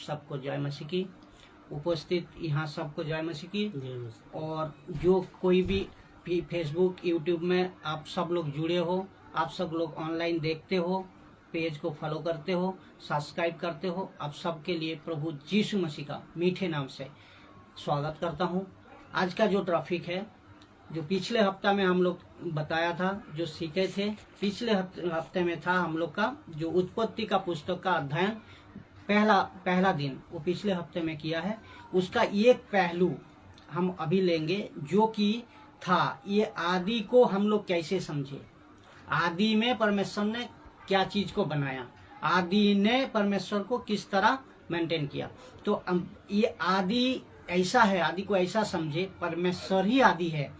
सबको जय मसीह की। उपस्थित यहाँ सबको जय मसीह की। और जो कोई भी फेसबुक यूट्यूब में आप सब लोग जुड़े हो, आप सब लोग ऑनलाइन देखते हो, पेज को फॉलो करते हो, सब्सक्राइब करते हो, आप सबके लिए प्रभु यीशु मसीह का मीठे नाम से स्वागत करता हूँ। आज का जो टॉपिक है, जो पिछले हफ्ता में हम लोग बताया था, जो सीखे थे, पिछले हफ्ते में था हम लोग का जो उत्पत्ति का पुस्तक का अध्ययन पहला दिन, वो पिछले हफ्ते में किया है। उसका एक पहलू हम अभी लेंगे, जो कि था ये आदि को हम लोग कैसे समझे। आदि में परमेश्वर ने क्या चीज को बनाया, आदि ने परमेश्वर को किस तरह मेंटेन किया। तो ये आदि ऐसा है, आदि को ऐसा समझे, परमेश्वर ही आदि है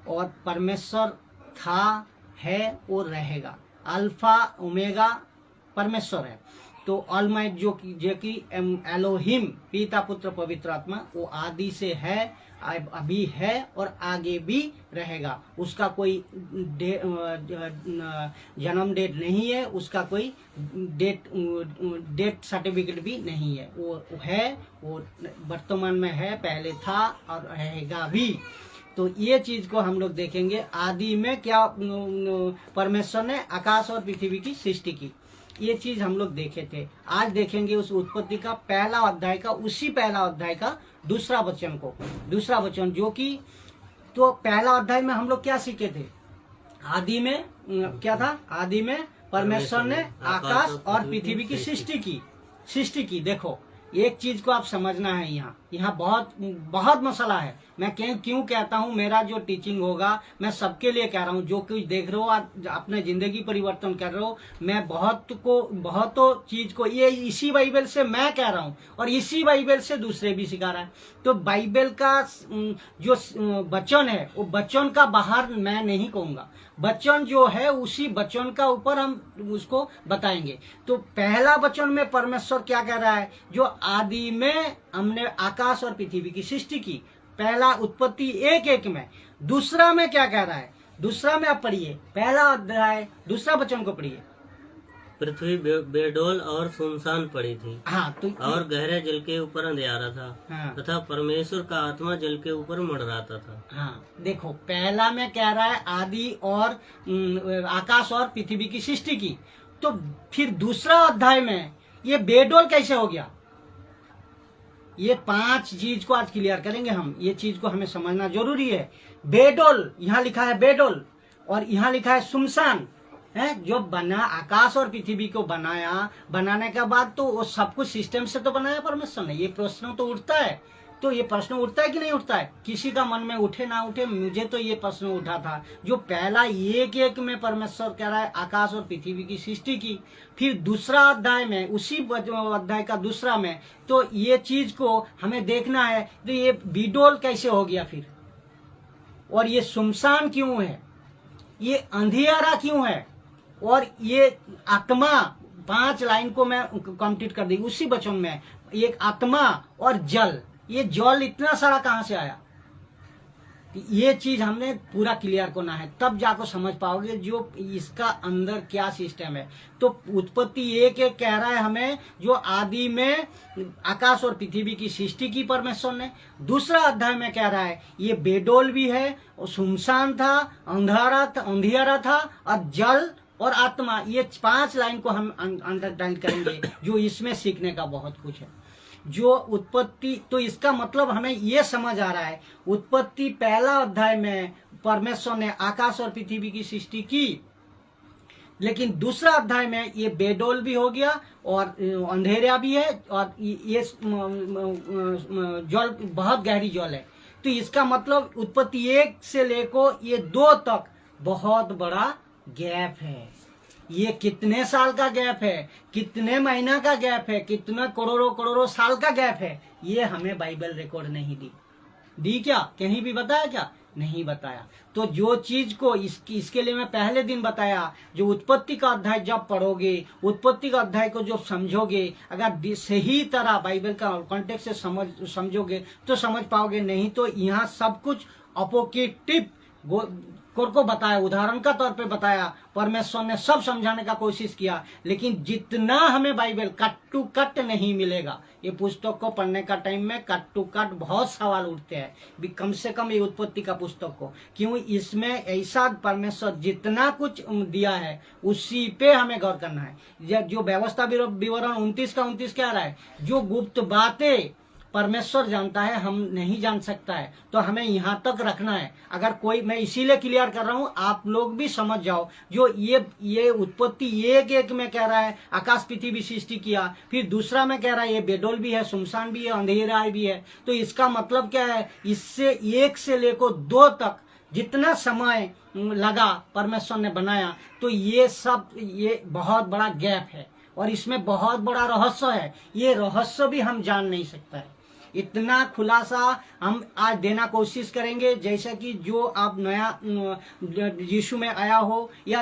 और परमेश्वर था, है और रहेगा। अल्फा ओमेगा परमेश्वर है। तो ऑलमाइट जो कि एलोहिम, पिता पुत्र पवित्र आत्मा, वो आदि से है, अभी है और आगे भी रहेगा। उसका कोई जन्म डेट नहीं है, उसका कोई डेट सर्टिफिकेट भी नहीं है। वो है, वो वर्तमान में है, पहले था और रहेगा भी। तो ये चीज को हम लोग देखेंगे। आदि में क्या परमेश्वर ने आकाश और पृथ्वी की सृष्टि की, ये चीज हम लोग देखे थे। आज देखेंगे उस उत्पत्ति का पहला अध्याय का, उसी पहला अध्याय का दूसरा वचन, जो कि तो पहला अध्याय में हम लोग क्या सीखे थे। आदि में क्या था, आदि में परमेश्वर ने आकाश और पृथ्वी की सृष्टि की। देखो, एक चीज को आप समझना है, यहाँ बहुत मसला है। मैं क्यों कहता हूँ, मेरा जो टीचिंग होगा मैं सबके लिए कह रहा हूँ। जो कुछ देख रहे हो, आप अपने जिंदगी परिवर्तन कर रहे हो, मैं बहुतों चीज को ये इसी बाइबल से मैं कह रहा हूँ और इसी बाइबल से दूसरे भी सिखा रहा है। तो बाइबल का जो वचन है, वो वचन का बाहर मैं नहीं कहूंगा। वचन जो है, उसी वचन का ऊपर हम उसको बताएंगे। तो पहला वचन में परमेश्वर क्या कह रहा है, जो आदि में हमने आकाश और पृथ्वी की सृष्टि की, पहला उत्पत्ति 1:1 में। दूसरा में क्या कह रहा है, दूसरा में आप पढ़िए, पहला अध्याय दूसरा वचन को पढ़िए। पृथ्वी बेडोल और सुनसान पड़ी थी। हाँ, तो और गहरे जल के ऊपर अंधेरा था। हाँ, तथा परमेश्वर का आत्मा जल के ऊपर मंडराता था। हाँ, देखो, पहला में कह रहा है आदि और आकाश और पृथ्वी की सृष्टि की। तो फिर दूसरा अध्याय में ये बेडोल कैसे हो गया। ये 5 चीज को आज क्लियर करेंगे हम। ये चीज को हमें समझना जरूरी है। बेडोल, यहाँ लिखा है बेडोल और यहाँ लिखा है सुनसान है। जो बना आकाश और पृथ्वी को बनाने के बाद तो वो सब कुछ सिस्टम से तो बनाया परमेश्वर ने। ये प्रश्न तो उठता है, तो ये प्रश्न उठता है कि नहीं उठता है, किसी का मन में उठे ना उठे, मुझे तो ये प्रश्न उठा था। जो पहला 1:1 में परमेश्वर कह रहा है आकाश और पृथ्वी की सृष्टि की, फिर दूसरा अध्याय में, उसी अध्याय का दूसरा में, तो ये चीज को हमें देखना है। तो ये बिडोल कैसे हो गया फिर, और ये सुनसान क्यों है, ये अंधियारा क्यों है, और ये आत्मा, 5 लाइन को मैं कंप्लीट कर दी उसी वचन में। एक आत्मा और जल, ये जल इतना सारा कहां से आया, ये चीज हमने पूरा क्लियर करना है, तब जाकर समझ पाओगे जो इसका अंदर क्या सिस्टम है। तो उत्पत्ति 1:1 कह रहा है हमें, जो आदि में आकाश और पृथ्वी की सृष्टि की परमेश्वर ने। दूसरा अध्याय में कह रहा है ये बेडोल भी है, और सुनसान था, अंधियारा था, और जल और आत्मा। ये 5 लाइन को हम अंडरलाइन करेंगे, जो इसमें सीखने का बहुत कुछ है। जो उत्पत्ति, तो इसका मतलब हमें ये समझ आ रहा है, उत्पत्ति पहला अध्याय में परमेश्वर ने आकाश और पृथ्वी की सृष्टि की, लेकिन दूसरा अध्याय में ये बेडोल भी हो गया और अंधेरा भी है, और ये जल बहुत गहरी जल है। तो इसका मतलब उत्पत्ति 1 से लेकर ये 2 तक बहुत बड़ा गैप है। ये कितने साल का गैप है, कितने महीना का गैप है, कितने करोड़ों साल का गैप है, ये हमें बाइबल रिकॉर्ड नहीं दी क्या, कहीं भी बताया क्या, नहीं बताया। तो जो चीज को इसके लिए मैं पहले दिन बताया, जो उत्पत्ति का अध्याय जब पढ़ोगे, उत्पत्ति का अध्याय को जो समझोगे, अगर सही तरह बाइबल का कॉन्टेक्स्ट से समझोगे तो समझ पाओगे, नहीं तो यहाँ सब कुछ अपोकेटिव को बताया, उदाहरण का तौर पे बताया। परमेश्वर ने सब समझाने का कोशिश किया, लेकिन जितना हमें बाइबल कट टू कट नहीं मिलेगा। ये पुस्तक को पढ़ने का टाइम में कट टू कट बहुत सवाल उठते हैं, भी कम से कम ये उत्पत्ति का पुस्तक को, क्यों इसमें ऐसा परमेश्वर जितना कुछ दिया है उसी पे हमें गौर करना है। जो व्यवस्था विवरण 29 का 29 क्या रहा है, जो गुप्त बातें परमेश्वर जानता है हम नहीं जान सकता है, तो हमें यहाँ तक रखना है। अगर कोई, मैं इसीलिए क्लियर कर रहा हूँ आप लोग भी समझ जाओ, जो ये उत्पत्ति एक एक में कह रहा है आकाश पृथ्वी सृष्टि किया, फिर दूसरा में कह रहा है ये बेडोल भी है, सुनसान भी है, अंधेरा भी है, तो इसका मतलब क्या है, इससे 1 से लेकर 2 तक जितना समय लगा परमेश्वर ने बनाया, तो ये सब ये बहुत बड़ा गैप है और इसमें बहुत बड़ा रहस्य है। ये रहस्य भी हम जान नहीं सकता है। इतना खुलासा हम आज देना कोशिश करेंगे, जैसे कि जो आप नया यीशु में आया हो या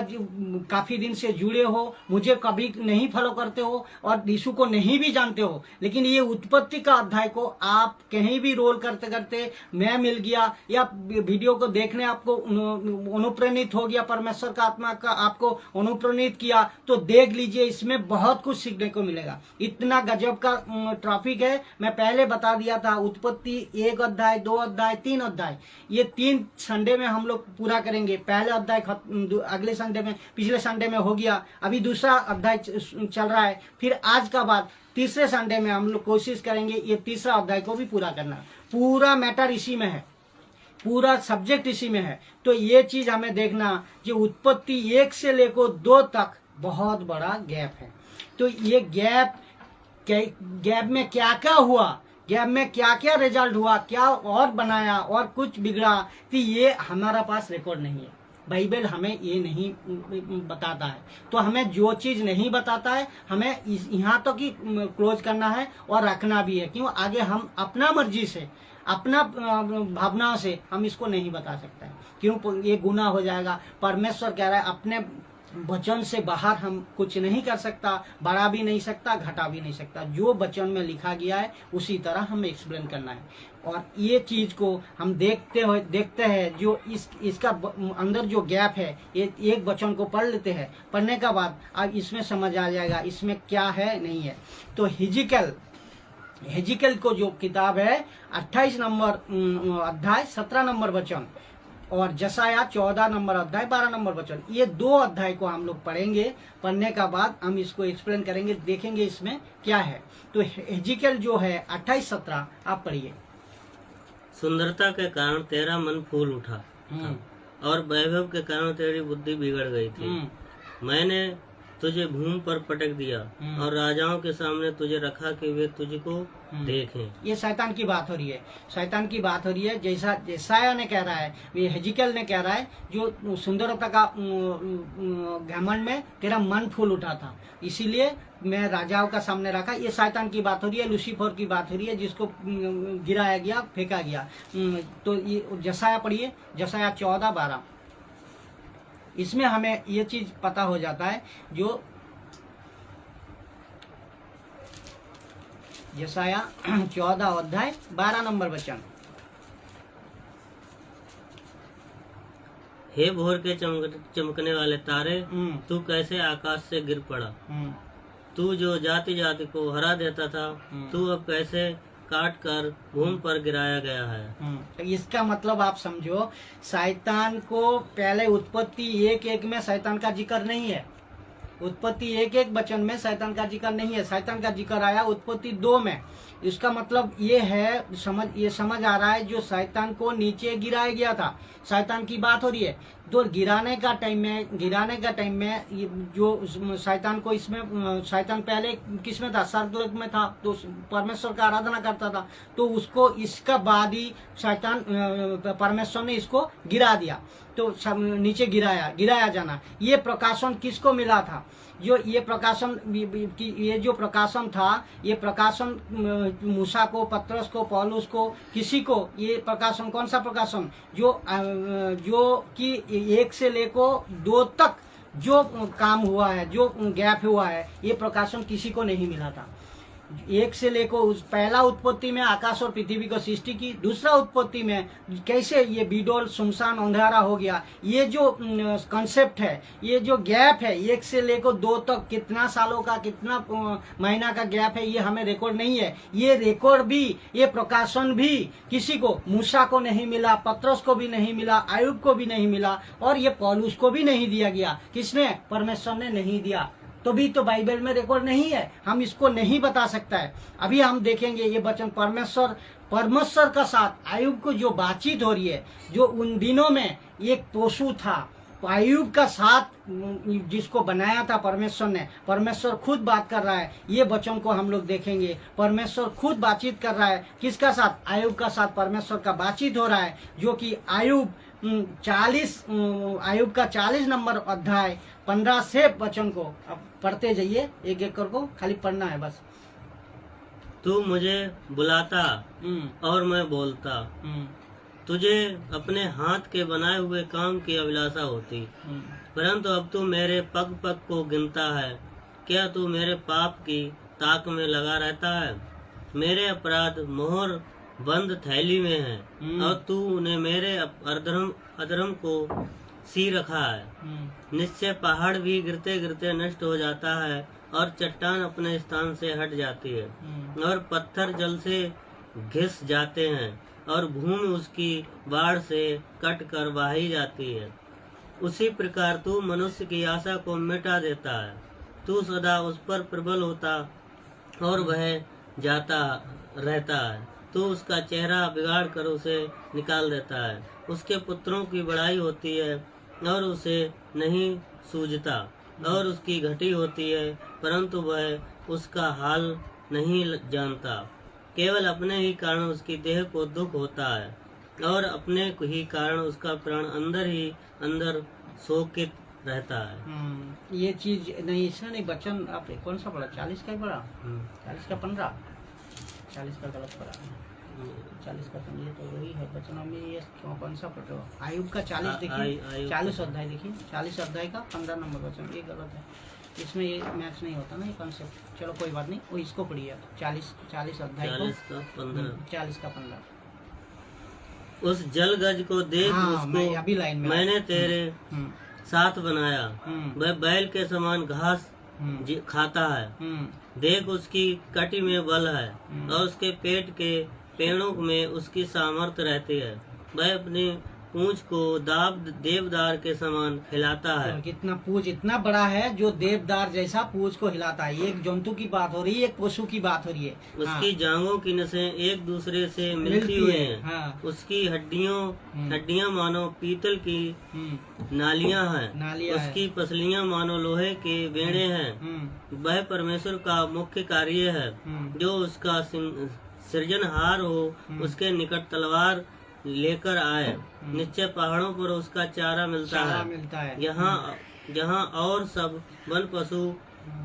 काफी दिन से जुड़े हो, मुझे कभी नहीं फॉलो करते हो और यीशु को नहीं भी जानते हो, लेकिन ये उत्पत्ति का अध्याय को आप कहीं भी रोल करते करते मैं मिल गया या वीडियो को देखने आपको अनुप्रेरित हो गया, परमेश्वर का आत्मा का आपको अनुप्रेरित किया, तो देख लीजिए इसमें बहुत कुछ सीखने को मिलेगा। इतना गजब का टॉपिक है। मैं पहले बता दिया था, उत्पत्ति 1 अध्याय, 2 अध्याय, 3 अध्याय, ये 3 संडे में हम लोग पूरा करेंगे। पहले अध्याय अगले संडे में, पिछले संडे में हो गया, अभी दूसरा अध्याय चल रहा है, फिर आज का बाद तीसरे संडे में हम लोग कोशिश करेंगे ये तीसरा अध्याय को भी पूरा करना। पूरा मैटर इसी में है, पूरा सब्जेक्ट इसी में है। तो ये चीज हमें देखना, जो उत्पत्ति 1 से लेकर 2 तक बहुत बड़ा गैप है। तो ये गैप में क्या क्या हुआ, गैप में क्या क्या रिजल्ट हुआ, क्या और बनाया और कुछ बिगड़ा, तो ये हमारा पास रिकॉर्ड नहीं है। बाइबल हमें ये नहीं बताता है। तो हमें जो चीज नहीं बताता है हमें यहाँ तक ही क्लोज करना है और रखना भी है, क्यों आगे हम अपना मर्जी से, अपना भावना से हम इसको नहीं बता सकते हैं, क्यों ये गुनाह हो जाएगा। परमेश्वर कह रहा है अपने वचन से बाहर हम कुछ नहीं कर सकता, बढ़ा भी नहीं सकता, घटा भी नहीं सकता। जो वचन में लिखा गया है उसी तरह हमें एक्सप्लेन करना है। और ये चीज को हम देखते हैं जो इसका अंदर जो गैप है, ये एक वचन को पढ़ लेते हैं, पढ़ने का बाद अब इसमें समझ आ जाएगा इसमें क्या है नहीं है। तो हिजकिय्याह को जो किताब है 28 नंबर अध्याय 17 नंबर वचन और यशायाह 14 नंबर अध्याय 12 नंबर वचन, ये 2 अध्याय को हम लोग पढ़ेंगे। पढ़ने का बाद हम इसको एक्सप्लेन करेंगे, देखेंगे इसमें क्या है। तो हिजकिय्याह जो है 28-17 आप पढ़िए। सुंदरता के कारण तेरा मन फूल उठा और वैभव के कारण तेरी बुद्धि बिगड़ गई थी। मैंने तुझे भूमि पर पटक दिया और राजाओं के सामने तुझे रखा कि वे तुझको देखें। ये शैतान की बात हो रही है, शैतान की बात हो रही है। जैसा यशायाह ने कह रहा है, ये हिजकिय्याह ने कह रहा है, जो सुंदरता का घमंड में तेरा मन फूल उठा था, इसीलिए मैं राजाओं का सामने रखा। ये शैतान की बात हो रही है, लूसीफर की बात हो रही है, जिसको गिराया गया, फेंका गया। तो ये यशायाह पढ़िए, यशायाह 14-12। इसमें हमें ये चीज पता हो जाता है, जो यशायाह 14 अध्याय 12 नंबर वचन। हे भोर के चमकने वाले तारे, तू कैसे आकाश से गिर पड़ा। तू जो जाति जाति को हरा देता था, तू अब कैसे काट कर भूमि पर गिराया गया है। तो इसका मतलब आप समझो, शैतान को पहले उत्पत्ति 1:1 में शैतान का जिक्र नहीं है, उत्पत्ति 1:1 वचन में शैतान का जिक्र नहीं है। शैतान का जिक्र आया उत्पत्ति 2 में। इसका मतलब ये है, समझ आ रहा है, जो शैतान को नीचे गिराया गया था, शैतान की बात हो रही है। तो गिराने का टाइम में जो शैतान को, इसमें शैतान पहले किसमें था, स्वर्गलोक में था, तो परमेश्वर का आराधना करता था। तो उसको इसका बाद ही शैतान परमेश्वर ने इसको गिरा दिया, तो नीचे गिराया जाना। ये प्रकाशन किसको मिला था, जो ये प्रकाशन, ये जो प्रकाशन था, ये प्रकाशन मूसा को, पतरस को, पौलुस को, किसी को, ये प्रकाशन कौन सा प्रकाशन, जो कि 1 से लेकर 2 तक जो काम हुआ है, जो गैप हुआ है, ये प्रकाशन किसी को नहीं मिला था। एक से लेकर उस पहला उत्पत्ति में आकाश और पृथ्वी को सृष्टि की, दूसरा उत्पत्ति में कैसे ये बीडोल सुनसान अंधेरा हो गया। ये जो कंसेप्ट है, ये जो गैप है 1 से लेकर 2 तक, कितना सालों का कितना महीना का गैप है, ये हमें रिकॉर्ड नहीं है। ये रिकॉर्ड भी, ये प्रकाशन भी किसी को, मूसा को नहीं मिला, पतरस को भी नहीं मिला, आयुब को भी नहीं मिला, और ये पौलुस को भी नहीं दिया गया। किसने? परमेश्वर ने नहीं दिया। तो भी तो बाइबल में रिकॉर्ड नहीं है, हम इसको नहीं बता सकता है। अभी हम देखेंगे ये वचन परमेश्वर का साथ आयुब को जो बातचीत हो रही है, जो उन दिनों में एक पशु था, आयुब का साथ जिसको बनाया था परमेश्वर ने, परमेश्वर खुद बात कर रहा है। ये वचन को हम लोग देखेंगे, परमेश्वर खुद बातचीत कर रहा है। किसका साथ? आयुब का साथ परमेश्वर का बातचीत हो रहा है, जो कि आयुब का 40 नंबर अध्याय 15 से वचन को अब पढ़ते जाइए, एक एक करको, खाली पढ़ना है बस। तू मुझे बुलाता और मैं बोलता, तुझे अपने हाथ के बनाए हुए काम की अभिलाषा होती, परंतु अब तू मेरे पग पग को गिनता है। क्या तू मेरे पाप की ताक में लगा रहता है? मेरे अपराध मोहर बंद थैली में है, और तूने मेरे अधर्म को सी रखा है। निश्चय पहाड़ भी गिरते गिरते नष्ट हो जाता है, और चट्टान अपने स्थान से हट जाती है, और पत्थर जल से घिस जाते हैं, और भूमि उसकी बाढ़ से कट कर बहाई जाती है। उसी प्रकार तू मनुष्य की आशा को मिटा देता है। तू सदा उस पर प्रबल होता और वह जाता रहता है। तू उसका चेहरा बिगाड़ कर उसे निकाल देता है। उसके पुत्रों की बड़ाई होती है और उसे नहीं सूझता, और उसकी घटी होती है, परंतु वह उसका हाल नहीं जानता। केवल अपने ही कारण उसकी देह को दुख होता है, और अपने ही कारण उसका प्राण अंदर ही अंदर शोकित रहता है। ये चीज नहीं, इसका नहीं वचन आप कौन सा पढ़ा? 40 का ही पढ़ा? 40 का 15? 40 का गलत पढ़ा, 40 का 15 तो वही है वचन में। ये कौन सा पढ़ रहे हो? आयुब का 40 देखिए, 40 अध्याय देखिए, 40 अध्याय का 15 नंबर वचन। ये गलत है, इसमें ये मैच नहीं होता ना, ये कॉन्सेप्ट। चलो कोई बात नहीं, वो इसको पढ़िए 40 अध्याय को 40 का 15। उस जल गज को देख, मैं अभी लाइन में मैंने तेरे साथ बनाया, वह बैल के समान घास खाता है। देख उसकी कटी में बल है, और उसके पेट के पेड़ों में उसकी सामर्थ्य रहती है। वह अपनी पूंछ को देवदार के समान हिलाता है। तो कितना पूंछ इतना बड़ा है जो देवदार जैसा पूंछ को हिलाता है। ये एक जंतु की बात हो रही है, एक पशु की बात हो रही है। उसकी जांघों की नसें एक दूसरे से मिलती हुई हैं। उसकी हड्डियां मानो पीतल की नालियां हैं। उसकी पसलियां मानो लोहे के बेड़े हैं। वह परमेश्वर का मुख्य कार्य है, जो उसका सृजनहार हो उसके निकट तलवार लेकर आए। निश्चय पहाड़ों पर उसका चारा मिलता है। जहाँ और सब वन पशु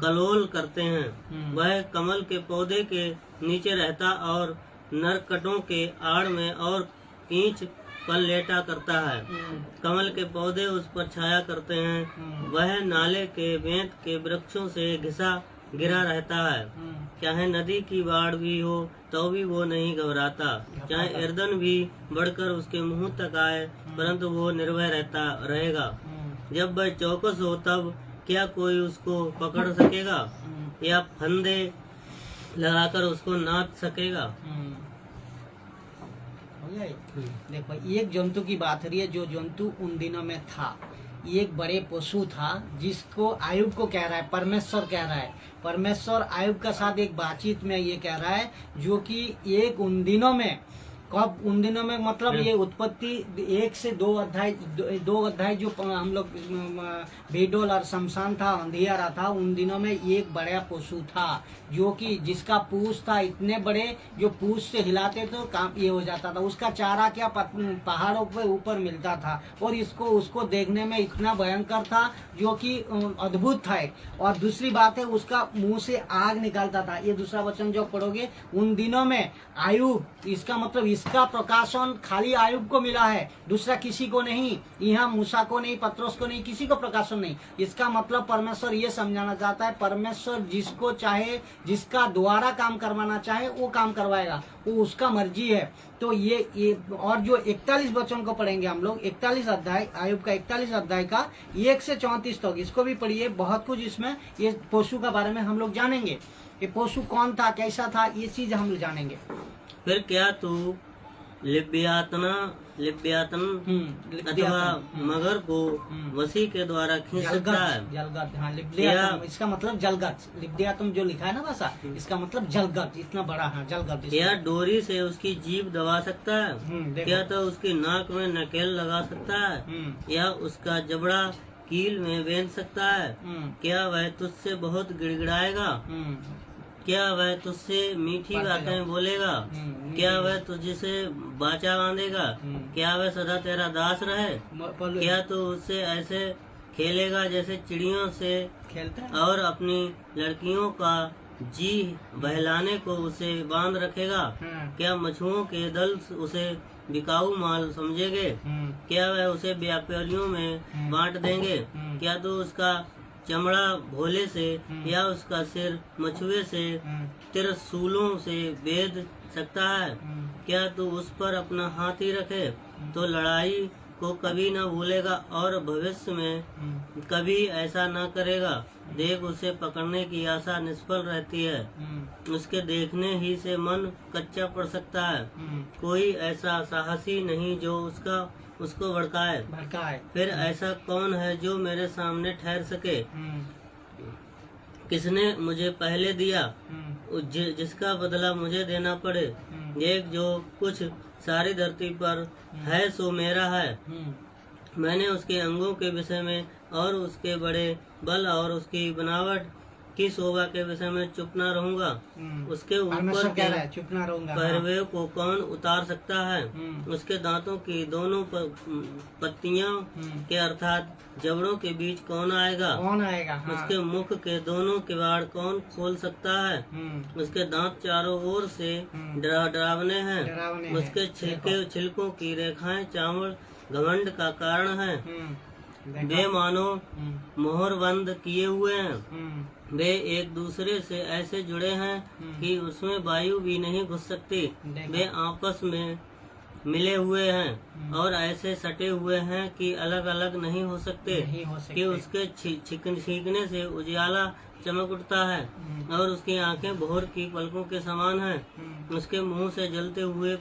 कलोल करते हैं, वह कमल के पौधे के नीचे रहता और नरकटों के आड़ में और कींच पर लेटा करता है। कमल के पौधे उस पर छाया करते हैं। वह नाले के बेंत के वृक्षों से घिसा गिरा रहता है। चाहे नदी की बाढ़ भी हो तो भी वो नहीं घबराता। चाहे एर्दन भी बढ़कर उसके मुंह तक आए, परंतु वो निर्भय रहेगा। जब वह चौकस हो तब क्या कोई उसको पकड़ सकेगा, या फंदे लगाकर उसको नाच सकेगा? देखो, एक जंतु की बात हो रही है, जो जंतु उन दिनों में था। एक बड़े पशु था जिसको आयुब को कह रहा है, परमेश्वर कह रहा है। परमेश्वर आयुब का साथ एक बातचीत में ये कह रहा है, जो कि एक उन दिनों में, कब उन दिनों में मतलब ये उत्पत्ति 1 से 2 अध्याय जो हम लोग बेडोल और शमशान था, अंधियारा था, उन दिनों में एक बड़ा पशु था जो कि जिसका पूंछ था इतने बड़े, जो पूंछ से हिलाते तो काम ये हो जाता था। उसका चारा क्या पहाड़ों पे ऊपर मिलता था, और उसको देखने में इतना भयंकर था जो कि अद्भुत था। और दूसरी बात है, उसका मुंह से आग निकालता था। ये दूसरा वचन जो पढ़ोगे, उन दिनों में आयुब, इसका मतलब इसका प्रकाशन खाली आयुब को मिला है, दूसरा किसी को नहीं, यहाँ मूसा को नहीं, पत्रोस को नहीं, किसी को प्रकाशन नहीं। इसका मतलब परमेश्वर ये समझाना चाहता है, परमेश्वर जिसको चाहे, जिसका द्वारा काम करवाना चाहे वो काम करवाएगा, वो उसका मर्जी है। तो ये और जो 41 वचन को पढ़ेंगे हम लोग, 41 अध्याय, आयुब का 41 अध्याय का 1 से 34 तक, इसको भी पढ़िए। बहुत कुछ इसमें ये पशु का बारे में हम लोग जानेंगे, ये पशु कौन था, कैसा था, ये चीज हम लोग जानेंगे। फिर क्या तू लिब्यातन अथवा मगर को वसी के द्वारा खींच सकता है? जलगत, हाँ, लिब्यातम, इसका मतलब जलगत, लिब्यातम जो लिखा है ना भाषा, इसका मतलब जलगत, इतना बड़ा, हाँ, जलगत। क्या डोरी से उसकी जीभ दबा सकता है? क्या तो उसकी नाक में नकेल लगा सकता है? या उसका जबड़ा कील में बेंध सकता है? क्या वह तुझसे बहुत गिड़गिड़ाएगा? क्या वह तुझसे मीठी बातें बोलेगा? क्या वह तुझसे बाचा बांधेगा? क्या वह सदा तेरा दास रहे? क्या तू उससे ऐसे खेलेगा जैसे चिड़ियों से खेलता है, और अपनी लड़कियों का जी बहलाने को उसे बांध रखेगा? क्या मछुओं के दल उसे बिकाऊ माल समझेंगे? क्या वह उसे व्यापारियों में बांट देंगे? क्या तू उसका चमड़ा भोले से या उसका सिर मछुए से त्रिशूलों से बेध सकता है? क्या तू उस पर अपना हाथ ही रखे तो लड़ाई को कभी न भूलेगा और भविष्य में कभी ऐसा न करेगा? देख, उसे पकड़ने की आशा निष्फल रहती है, उसके देखने ही से मन कच्चा पड़ सकता है। कोई ऐसा साहसी नहीं जो उसको भड़काए। फिर ऐसा कौन है जो मेरे सामने ठहर सके? किसने मुझे पहले दिया, जिसका बदला मुझे देना पड़े? एक जो कुछ सारी धरती पर है सो मेरा है। मैंने उसके अंगों के विषय में और उसके बड़े बल और उसकी बनावट की शोभा के विषय में चुप न रहूंगा। उसके ऊपर के पहरवे को कौन उतार सकता है? उसके दांतों की दोनों पत्तियां के अर्थात जबड़ों के बीच कौन आएगा? हाँ। उसके मुख के दोनों किवाड़ कौन खोल सकता है? उसके दांत चारों ओर से डरावने हैं। उसके छिलकों की रेखाएं चावल घमंड का कारण है। वे मानो मोहरबंद किए हुए हैं। वे एक दूसरे से ऐसे जुड़े हैं कि उसमें वायु भी नहीं घुस सकती। वे आपस में मिले हुए हैं और ऐसे सटे हुए हैं कि अलग अलग नहीं हो सकते। कि उसके छींकने से उजियाला चमक उठता है और उसकी आंखें भोर की पलकों के समान हैं। उसके मुंह से जलते हुए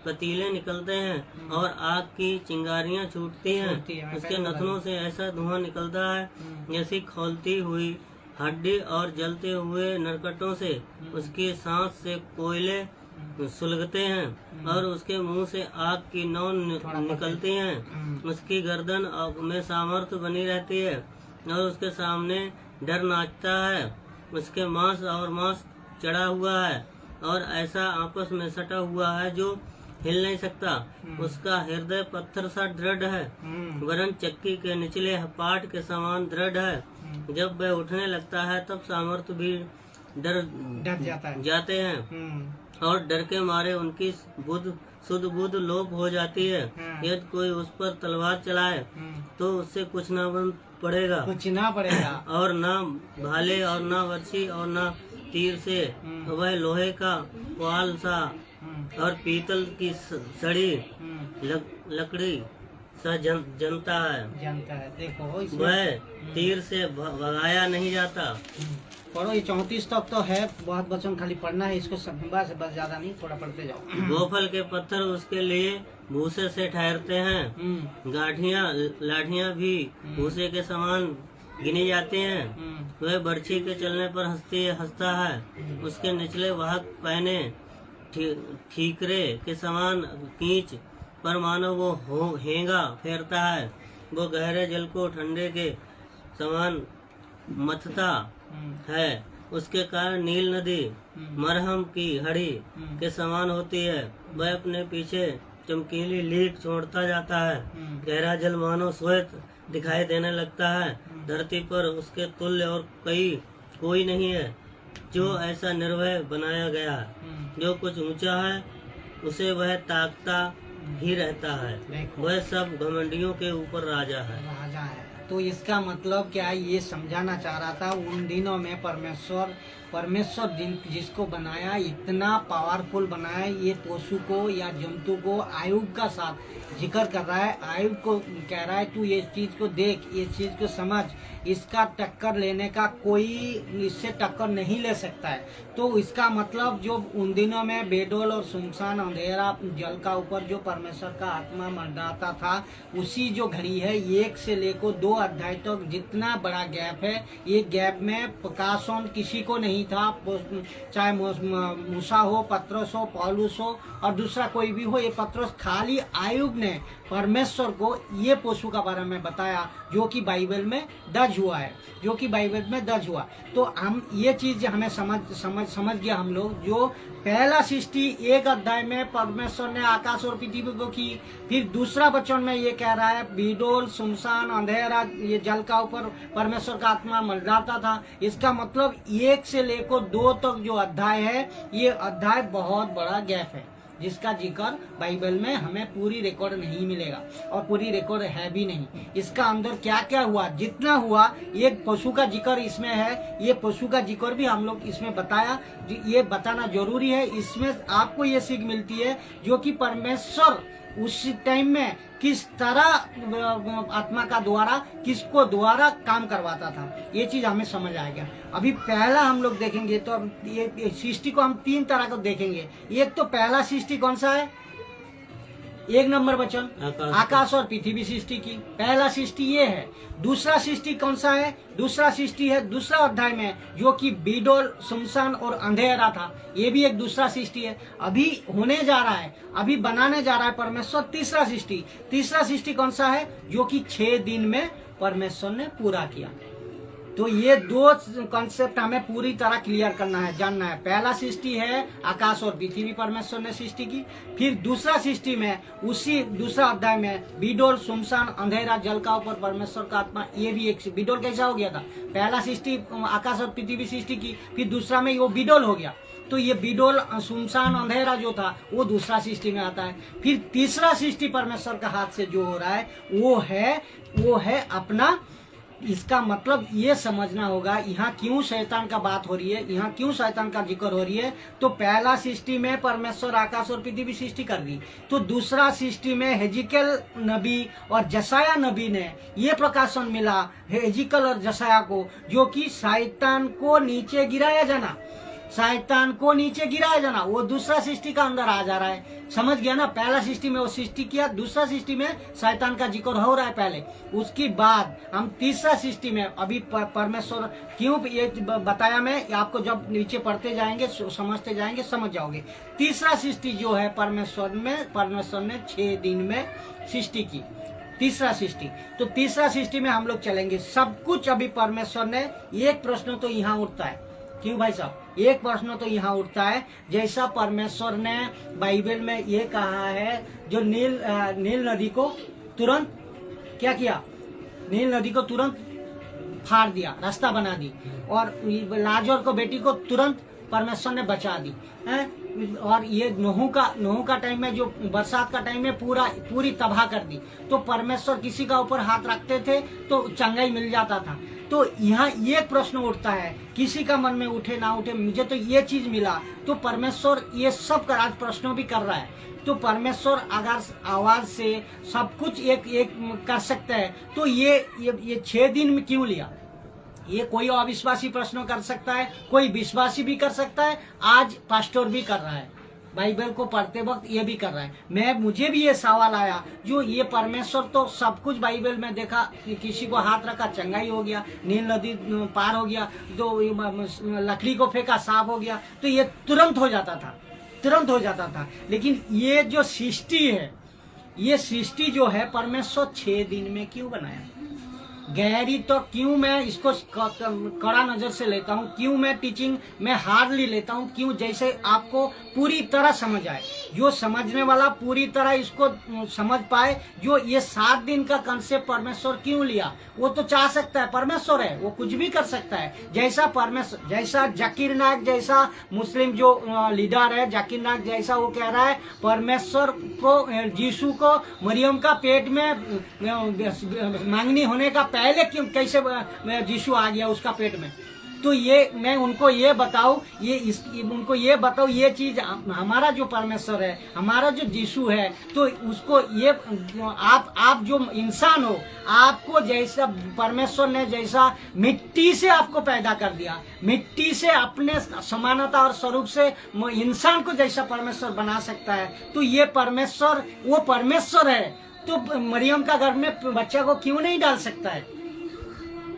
पतीले निकलते हैं और आग की चिंगारियां छूटती हैं। उसके नथनों से ऐसा धुआं निकलता है जैसी खौलती हुई हड्डी और जलते हुए नरकटों से। उसकी सांस से कोयले सुलगते हैं और उसके मुंह से आग की नौ निकलती हैं। उसकी गर्दन में सामर्थ्य बनी रहती है और उसके सामने डर नाचता है। उसके मांस और मांस चढ़ा हुआ है और ऐसा आपस में सटा हुआ है जो हिल नहीं सकता। उसका हृदय पत्थर सा दृढ़ है, वरन चक्की के निचले पाट के समान दृढ़ है। जब वह उठने लगता है तब सामर्थ्य भी डर जाते हैं और डर के मारे उनकी शुद्ध बुद्ध लोप हो जाती है। यदि कोई उस पर तलवार चलाए तो उससे कुछ न पड़ेगा और न भाले और न वर्षी और न तीर से। वह लोहे का पाल सा और पीतल की सड़ी लकड़ी सा जनता है। देखो, वह तीर से भगाया नहीं जाता। पढ़ो, ये 34 तक तो है, बहुत बच्चों खाली पढ़ना है इसको, बस ज्यादा नहीं, थोड़ा पढ़ते जाओ। गोफल के पत्थर उसके लिए भूसे से ठहरते हैं। लाठियां भी भूसे के समान गिनी जाती हैं। वह बर्छी के चलने पर हंसता है। उसके निचले वाहक पहने ठीकरे के समान कींच पर मानो वो हेंगा फेरता है। वो गहरे जल को ठंडे के समान मथता है। उसके कारण नील नदी मरहम की हड़ी के समान होती है। वह अपने पीछे चमकीली लीक छोड़ता जाता है। गहरा जल मानो श्वेत दिखाई देने लगता है। धरती पर उसके तुल्य और कोई नहीं है जो ऐसा निर्भय बनाया गया है। जो कुछ ऊंचा है उसे वह ताकता ही रहता है। देखो। वह सब घमंडियों के ऊपर राजा है। राजा है। तो इसका मतलब क्या है, ये समझाना चाह रहा था उन दिनों में परमेश्वर जिसको बनाया इतना पावरफुल बनाया, ये पशु को या जंतु को आयुब का साथ जिक्र कर रहा है। आयुब को कह रहा है तू ये चीज को देख, ये चीज को समझ, इसका टक्कर लेने का कोई इससे टक्कर नहीं ले सकता है। तो इसका मतलब जो उन दिनों में बेडोल और सुनसान अंधेरा जल का ऊपर जो परमेश्वर का आत्मा मंडराता था, उसी जो घड़ी है 1 से लेकर 2 अध्याय तक जितना बड़ा गैप है, ये गैप में प्रकाशन किसी को नहीं था, चाहे मूसा हो, पत्रस हो, पौलुस हो और दूसरा कोई भी हो। ये पत्रस खाली आयुब ने परमेश्वर को ये पशु का बारे में बताया जो कि बाइबल में दर्ज हुआ है, जो कि बाइबल में दर्ज हुआ। तो हम ये चीज हमें समझ गया हम लोग। जो पहला सृष्टि 1 अध्याय में परमेश्वर ने आकाश और पृथ्वी को की, फिर दूसरा वचन में ये कह रहा है बीडोल सुनसान अंधेरा ये जल का ऊपर परमेश्वर का आत्मा मंडराता था। इसका मतलब 1 से लेकर 2 तक जो अध्याय है, ये अध्याय बहुत बड़ा गैप है, जिसका जिक्र बाइबल में हमें पूरी रिकॉर्ड नहीं मिलेगा और पूरी रिकॉर्ड है भी नहीं। इसका अंदर क्या क्या हुआ, जितना हुआ, एक पशु का जिक्र इसमें है, ये पशु का जिक्र भी हम लोग इसमें बताया, ये बताना जरूरी है। इसमें आपको ये सीख मिलती है जो कि परमेश्वर उस टाइम में किस तरह आत्मा का द्वारा किसको द्वारा काम करवाता था, ये चीज हमें समझ आएगा। अभी पहला हम लोग देखेंगे तो ये सृष्टि को हम 3 तरह को देखेंगे। एक तो पहला सृष्टि कौन सा है, 1 नंबर वचन आकाश और पृथ्वी सृष्टि की, पहला सृष्टि ये है। दूसरा सृष्टि कौन सा है, दूसरा सृष्टि है दूसरा अध्याय में जो कि बीडोल सुनसान और अंधेरा था, ये भी एक दूसरा सृष्टि है। अभी होने जा रहा है, अभी बनाने जा रहा है परमेश्वर तीसरा सृष्टि। तीसरा सृष्टि कौन सा है, जो कि 6 दिन में परमेश्वर ने पूरा किया। तो ये 2 कॉन्सेप्ट हमें पूरी तरह क्लियर करना है, जानना है। पहला सृष्टि है आकाश और पृथ्वी परमेश्वर ने सृष्टि की, फिर दूसरा सृष्टि में उसी दूसरा अध्याय में बीडोल सुनसान अंधेरा जल का ऊपर परमेश्वर का आत्मा, ये भी एक बीडोल कैसा हो गया था, पहला सृष्टि आकाश और पृथ्वी सृष्टि की, फिर दूसरा में वो बीडोल हो गया। तो ये बीडोल सुनसान अंधेरा जो था वो दूसरा सृष्टि में आता है। फिर तीसरा सृष्टि परमेश्वर का हाथ से जो हो रहा है वो है अपना। इसका मतलब ये समझना होगा यहाँ क्यों शैतान का बात हो रही है, यहाँ क्यों शैतान का जिक्र हो रही है। तो पहला सृष्टि में परमेश्वर आकाश और पृथ्वी सृष्टि कर दी, तो दूसरा सृष्टि में हेजिकल नबी और जसाया नबी ने ये प्रकाशन मिला हेजिकल और जसाया को, जो कि शैतान को नीचे गिराया जाना, शैतान को नीचे गिराया जाना, वो दूसरा सृष्टि का अंदर आ जा रहा है। समझ गया ना, पहला सृष्टि में वो सृष्टि किया, दूसरा सृष्टि में शैतान का जिक्र हो रहा है पहले, उसके बाद हम तीसरा सृष्टि में अभी परमेश्वर क्यों ये बताया मैं आपको, जब नीचे पढ़ते जाएंगे समझते जाएंगे समझ जाओगे। तीसरा सृष्टि जो है परमेश्वर ने 6 दिन में सृष्टि की, तीसरा सृष्टि। तो तीसरा सृष्टि में हम लोग चलेंगे सब कुछ। अभी परमेश्वर ने एक प्रश्न तो यहाँ उठता है, क्यों भाई साहब, एक प्रश्न तो यहाँ उठता है, जैसा परमेश्वर ने बाइबल में ये कहा है, जो नील नदी को तुरंत क्या किया, नील नदी को तुरंत फाड़ दिया, रास्ता बना दी, और लाजर को बेटी को तुरंत परमेश्वर ने बचा दी है। और ये नूह का टाइम में, जो बरसात का टाइम में पूरी तबाह कर दी। तो परमेश्वर किसी का ऊपर हाथ रखते थे तो चंगाई मिल जाता था। तो यहाँ ये प्रश्न उठता है, किसी का मन में उठे ना उठे, मुझे तो ये चीज मिला, तो परमेश्वर ये सब का आज प्रश्नों भी कर रहा है। तो परमेश्वर अगर आवाज से सब कुछ एक कर सकता है, तो ये 6 दिन में क्यों लिया। ये कोई अविश्वासी प्रश्न कर सकता है, कोई विश्वासी भी कर सकता है, आज पास्टर भी कर रहा है, बाइबल को पढ़ते वक्त ये भी कर रहा है। मुझे भी ये सवाल आया, जो ये परमेश्वर तो सब कुछ बाइबल में देखा कि किसी को हाथ रखा चंगाई हो गया, नील नदी पार हो गया, तो लकड़ी को फेंका साफ हो गया, तो ये तुरंत हो जाता था। लेकिन ये जो सृष्टि है, ये सृष्टि जो है परमेश्वर 6 दिन में क्यों बनाया। गहरी तो क्यों मैं इसको कड़ा नजर से लेता हूँ, क्यों मैं टीचिंग में हार्डली लेता हूँ, क्यों जैसे आपको पूरी तरह समझ आए, जो समझने वाला पूरी तरह इसको समझ पाए। जो ये 7 दिन का कंसेप्ट परमेश्वर क्यों लिया, वो तो चाह सकता है, परमेश्वर है, वो कुछ भी कर सकता है। जैसा परमेश्वर, जैसा जाकिर नायक जैसा मुस्लिम जो लीडर है, जाकिर नायक जैसा, वो कह रहा है परमेश्वर को, यीशु को मरियम का पेट में मांगनी होने का पहले क्यों, कैसे यीशु आ गया उसका पेट में। तो ये मैं उनको ये बताऊं, उनको ये बताऊं, ये चीज हमारा जो परमेश्वर है, हमारा जो यीशु है, तो उसको ये आप जो इंसान हो, आपको जैसा परमेश्वर ने जैसा मिट्टी से आपको पैदा कर दिया, मिट्टी से अपने समानता और स्वरूप से इंसान को जैसा परमेश्वर बना सकता है, तो ये परमेश्वर, वो परमेश्वर है, तो मरियम का गर्भ में बच्चा को क्यों नहीं डाल सकता है।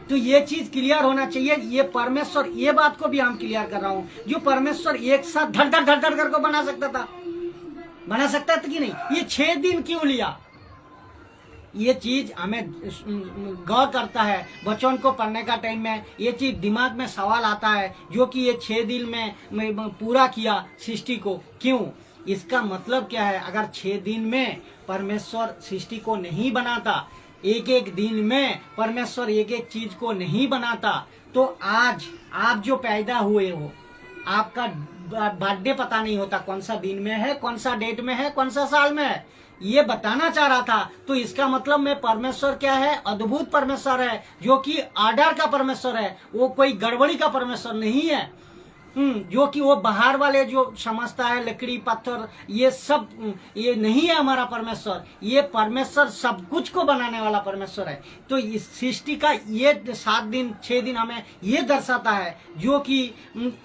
तो ये चीज क्लियर होना चाहिए। ये परमेश्वर, ये बात को भी हम क्लियर कर रहा हूँ, जो परमेश्वर एक साथ धड़ धड़ करके बना सकता था कि नहीं, ये 6 दिन क्यों लिया। ये चीज हमें गौर करता है, बच्चों को पढ़ने का टाइम में ये चीज दिमाग में सवाल आता है, जो कि ये 6 दिन में पूरा किया सृष्टि को, क्यों, इसका मतलब क्या है। अगर 6 दिन में परमेश्वर सृष्टि को नहीं बनाता, एक एक दिन में परमेश्वर एक एक चीज को नहीं बनाता, तो आज आप जो पैदा हुए हो, आपका बर्थडे पता नहीं होता कौन सा दिन में है, कौन सा डेट में है, कौन सा साल में है, ये बताना चाह रहा था। तो इसका मतलब में परमेश्वर क्या है, अद्भुत परमेश्वर है, जो कि ऑर्डर का परमेश्वर है, वो कोई गड़बड़ी का परमेश्वर नहीं है। जो कि वो बाहर वाले जो समझता है लकड़ी पत्थर ये सब, ये नहीं है हमारा परमेश्वर। ये परमेश्वर सब कुछ को बनाने वाला परमेश्वर है। तो इस सृष्टि का ये 7 दिन 6 दिन हमें ये दर्शाता है, जो कि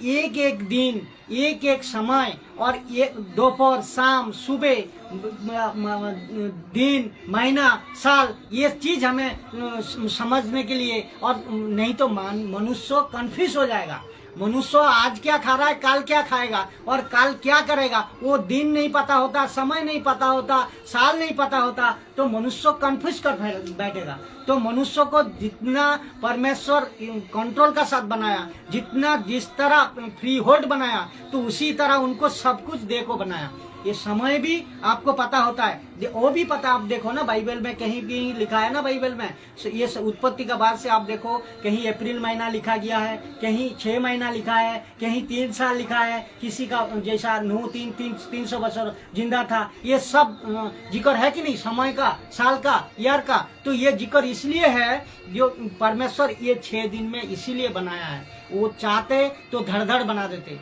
एक एक दिन, एक एक समय, और ये दोपहर, शाम, सुबह, दिन, महीना, साल, ये चीज हमें समझने के लिए, और नहीं तो मनुष्य कंफ्यूज हो जाएगा। मनुष्य आज क्या खा रहा है, कल क्या खाएगा और कल क्या करेगा, वो दिन नहीं पता होता, समय नहीं पता होता, साल नहीं पता होता, तो मनुष्य कंफ्यूज कर बैठेगा। तो मनुष्य को जितना परमेश्वर कंट्रोल का साथ बनाया, जितना जिस तरह फ्री होल्ड बनाया, तो उसी तरह उनको सब कुछ देखो बनाया। ये समय भी आपको पता होता है, वो भी पता, आप देखो ना बाइबल में कहीं भी लिखा है ना, बाइबल में ये उत्पत्ति का बाद से आप देखो, कहीं अप्रैल महीना लिखा गया है, कहीं 6 महीना लिखा है, कहीं 3 साल लिखा है, किसी का जैसा नूह 300 वर्ष जिंदा था। ये सब जिक्र है कि नहीं, समय का, साल का, ईयर का। तो ये जिक्र इसलिए है, जो परमेश्वर ये 6 दिन में इसीलिए बनाया है। वो चाहते तो धड़ बना देते।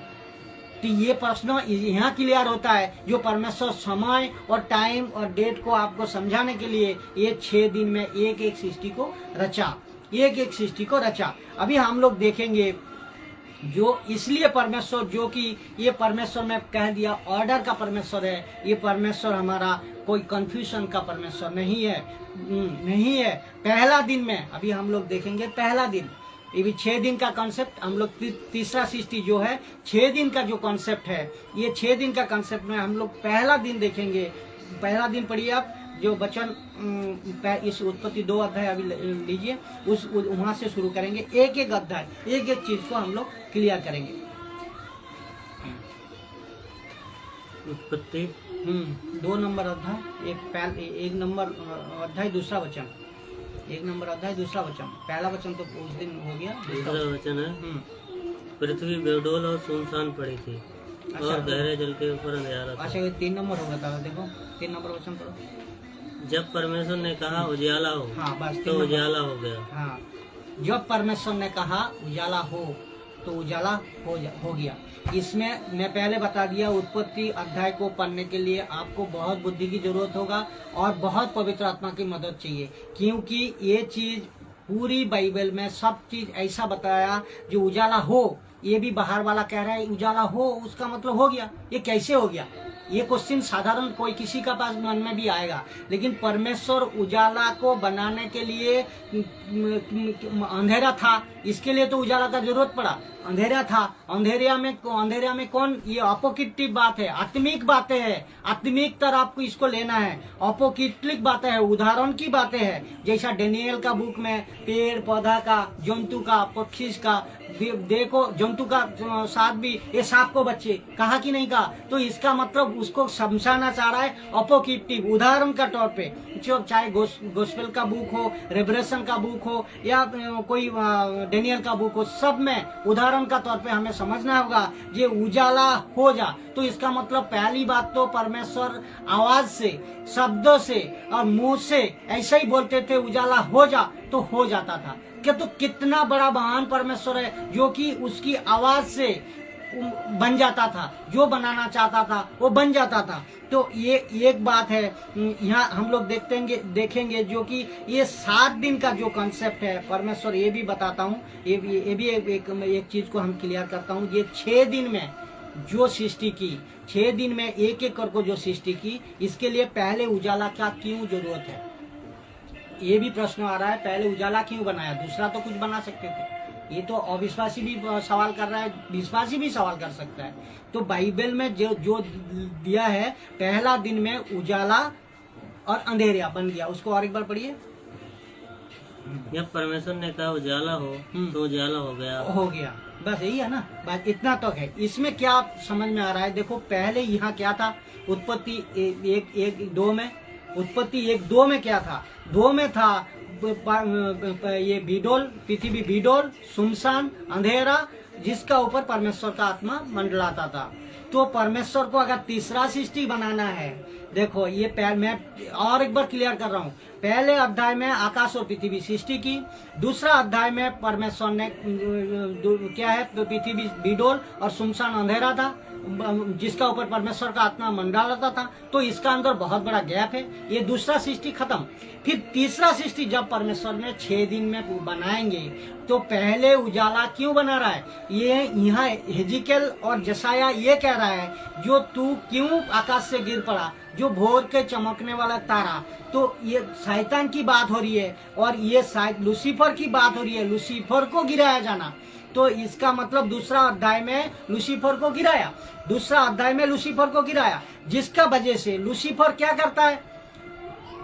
तो ये प्रश्न यहाँ क्लियर होता है, जो परमेश्वर समय और टाइम और डेट को आपको समझाने के लिए ये 6 दिन में एक एक सृष्टि को रचा, एक एक सृष्टि को रचा। अभी हम लोग देखेंगे, जो इसलिए परमेश्वर, जो कि ये परमेश्वर में कह दिया ऑर्डर का परमेश्वर है, ये परमेश्वर हमारा कोई कंफ्यूजन का परमेश्वर नहीं है, नहीं है। पहला दिन में अभी हम लोग देखेंगे, पहला दिन, ये भी 6 दिन का कॉन्सेप्ट हम लोग, तीसरा सृष्टि जो है 6 दिन का जो कॉन्सेप्ट है, ये 6 दिन का कॉन्सेप्ट में हम लोग पहला दिन देखेंगे। पहला दिन पढ़िए आप, जो वचन इस उत्पत्ति 2 अध्याय अभी लीजिए, उस वहां से शुरू करेंगे, एक एक अध्याय, एक एक चीज को हम लोग क्लियर करेंगे। उत्पत्ति 2 नंबर अध्याय, एक नंबर अध्याय दूसरा वचन, 1 नंबर अध्याय दूसरा वचन। पहला वचन तो उस दिन हो गया, दूसरा वचन है, पृथ्वी बेडोल और सुनसान पड़ी थी, और गहरे जल के ऊपर अंधेरा था। अच्छा, ये 3 नंबर हो गया था, देखो 3 नंबर वचन पढ़ो। जब परमेश्वर ने कहा उजाला हो, हाँ बस, तो उजाला हो गया। हाँ, जब परमेश्वर ने कहा उजाला हो, तो उजाला हो गया। इसमें मैं पहले बता दिया, उत्पत्ति अध्याय को पढ़ने के लिए आपको बहुत बुद्धि की जरूरत होगा और बहुत पवित्र आत्मा की मदद चाहिए, क्योंकि ये चीज पूरी बाइबल में सब चीज ऐसा बताया, जो उजाला हो, ये भी बाहर वाला कह रहा है उजाला हो, उसका मतलब हो गया। ये कैसे हो गया, ये क्वेश्चन साधारण कोई किसी का पास मन में भी आएगा, लेकिन परमेश्वर उजाला को बनाने के लिए अंधेरा था, इसके लिए तो उजाला का जरूरत पड़ा। अंधेरा था। अंधेरा में कौन, ये अपोकिटिव बात है, आत्मिक बातें है, आत्मिक तरह आपको इसको लेना है। अपोकिटिक बातें है, उदाहरण की बातें है, जैसा डेनियल का बुक में पेड़ पौधा का, जंतु का, पक्षी का, देखो जंतु का साथ भी ये सांप को बच्चे कहा कि नहीं कहा, तो इसका मतलब उसको समझाना चाह रहा है अपोकिटिव, उदाहरण का तौर पे। चाहे गोस्पेल का बुक हो, रेवलेशन का बुक हो, या कोई डेनियल का बुक हो, सब में उदाहरण का तौर पे हमें समझना होगा। ये उजाला हो जा, तो इसका मतलब पहली बात तो परमेश्वर आवाज से, शब्दों से और मुंह से ऐसे ही बोलते थे, उजाला हो जा तो हो जाता था। कि तो कितना बड़ा महान परमेश्वर है, जो कि उसकी आवाज से बन जाता था, जो बनाना चाहता था वो बन जाता था। तो ये एक बात है, यहाँ हम लोग देखेंगे जो कि ये 7 दिन का जो कॉन्सेप्ट है परमेश्वर, ये भी बताता हूँ, ये भी एक चीज को हम क्लियर करता हूँ। ये 6 दिन में जो सृष्टि की, 6 दिन में एक एक करके जो सृष्टि की, इसके लिए पहले उजाला का क्यों जरूरत है, ये भी प्रश्न आ रहा है। पहले उजाला क्यों बनाया, दूसरा तो कुछ बना सकते थे। ये तो अविश्वासी भी सवाल कर रहा है, विश्वासी भी सवाल कर सकता है। तो बाइबल में जो दिया है, पहला दिन में उजाला और अंधेरा बन गया। उसको और एक बार पढ़िए। जब परमेश्वर ने कहा उजाला हो तो उजाला हो गया, बस यही है ना बात, इतना तो है। इसमें क्या समझ में आ रहा है, देखो पहले यहाँ क्या था, उत्पत्ति 1:2 में, उत्पत्ति 1:2 में क्या था, 2 में था ये बीडोल, पृथ्वी बीडोल, सुनसान, अंधेरा, जिसका ऊपर परमेश्वर का आत्मा मंडलाता था। तो परमेश्वर को अगर तीसरा सृष्टि बनाना है, देखो ये मैं और एक बार क्लियर कर रहा हूँ। पहले अध्याय में आकाश और पृथ्वी सृष्टि की, दूसरा अध्याय में परमेश्वर ने क्या है, पृथ्वी बीडोल और सुनसान अंधेरा था, जिसका ऊपर परमेश्वर का आत्मा मंडलाता था। तो इसका अंदर बहुत बड़ा गैप है। ये दूसरा सृष्टि खत्म, फिर तीसरा सृष्टि जब परमेश्वर ने 6 दिन में बनाएंगे, तो पहले उजाला क्यों बना रहा है, ये यहाँ हेजिकेल और जसाया ये कह रहा है, जो तू क्यों आकाश से गिर पड़ा, जो भोर के चमकने वाला तारा। तो ये शैतान की बात हो रही है, और ये शायद लूसीफर की बात हो रही है, लूसीफर को गिराया जाना। तो इसका मतलब दूसरा अध्याय में लूसीफर को गिराया, दूसरा अध्याय में लूसीफर को गिराया, जिसका वजह से लूसीफर क्या करता है,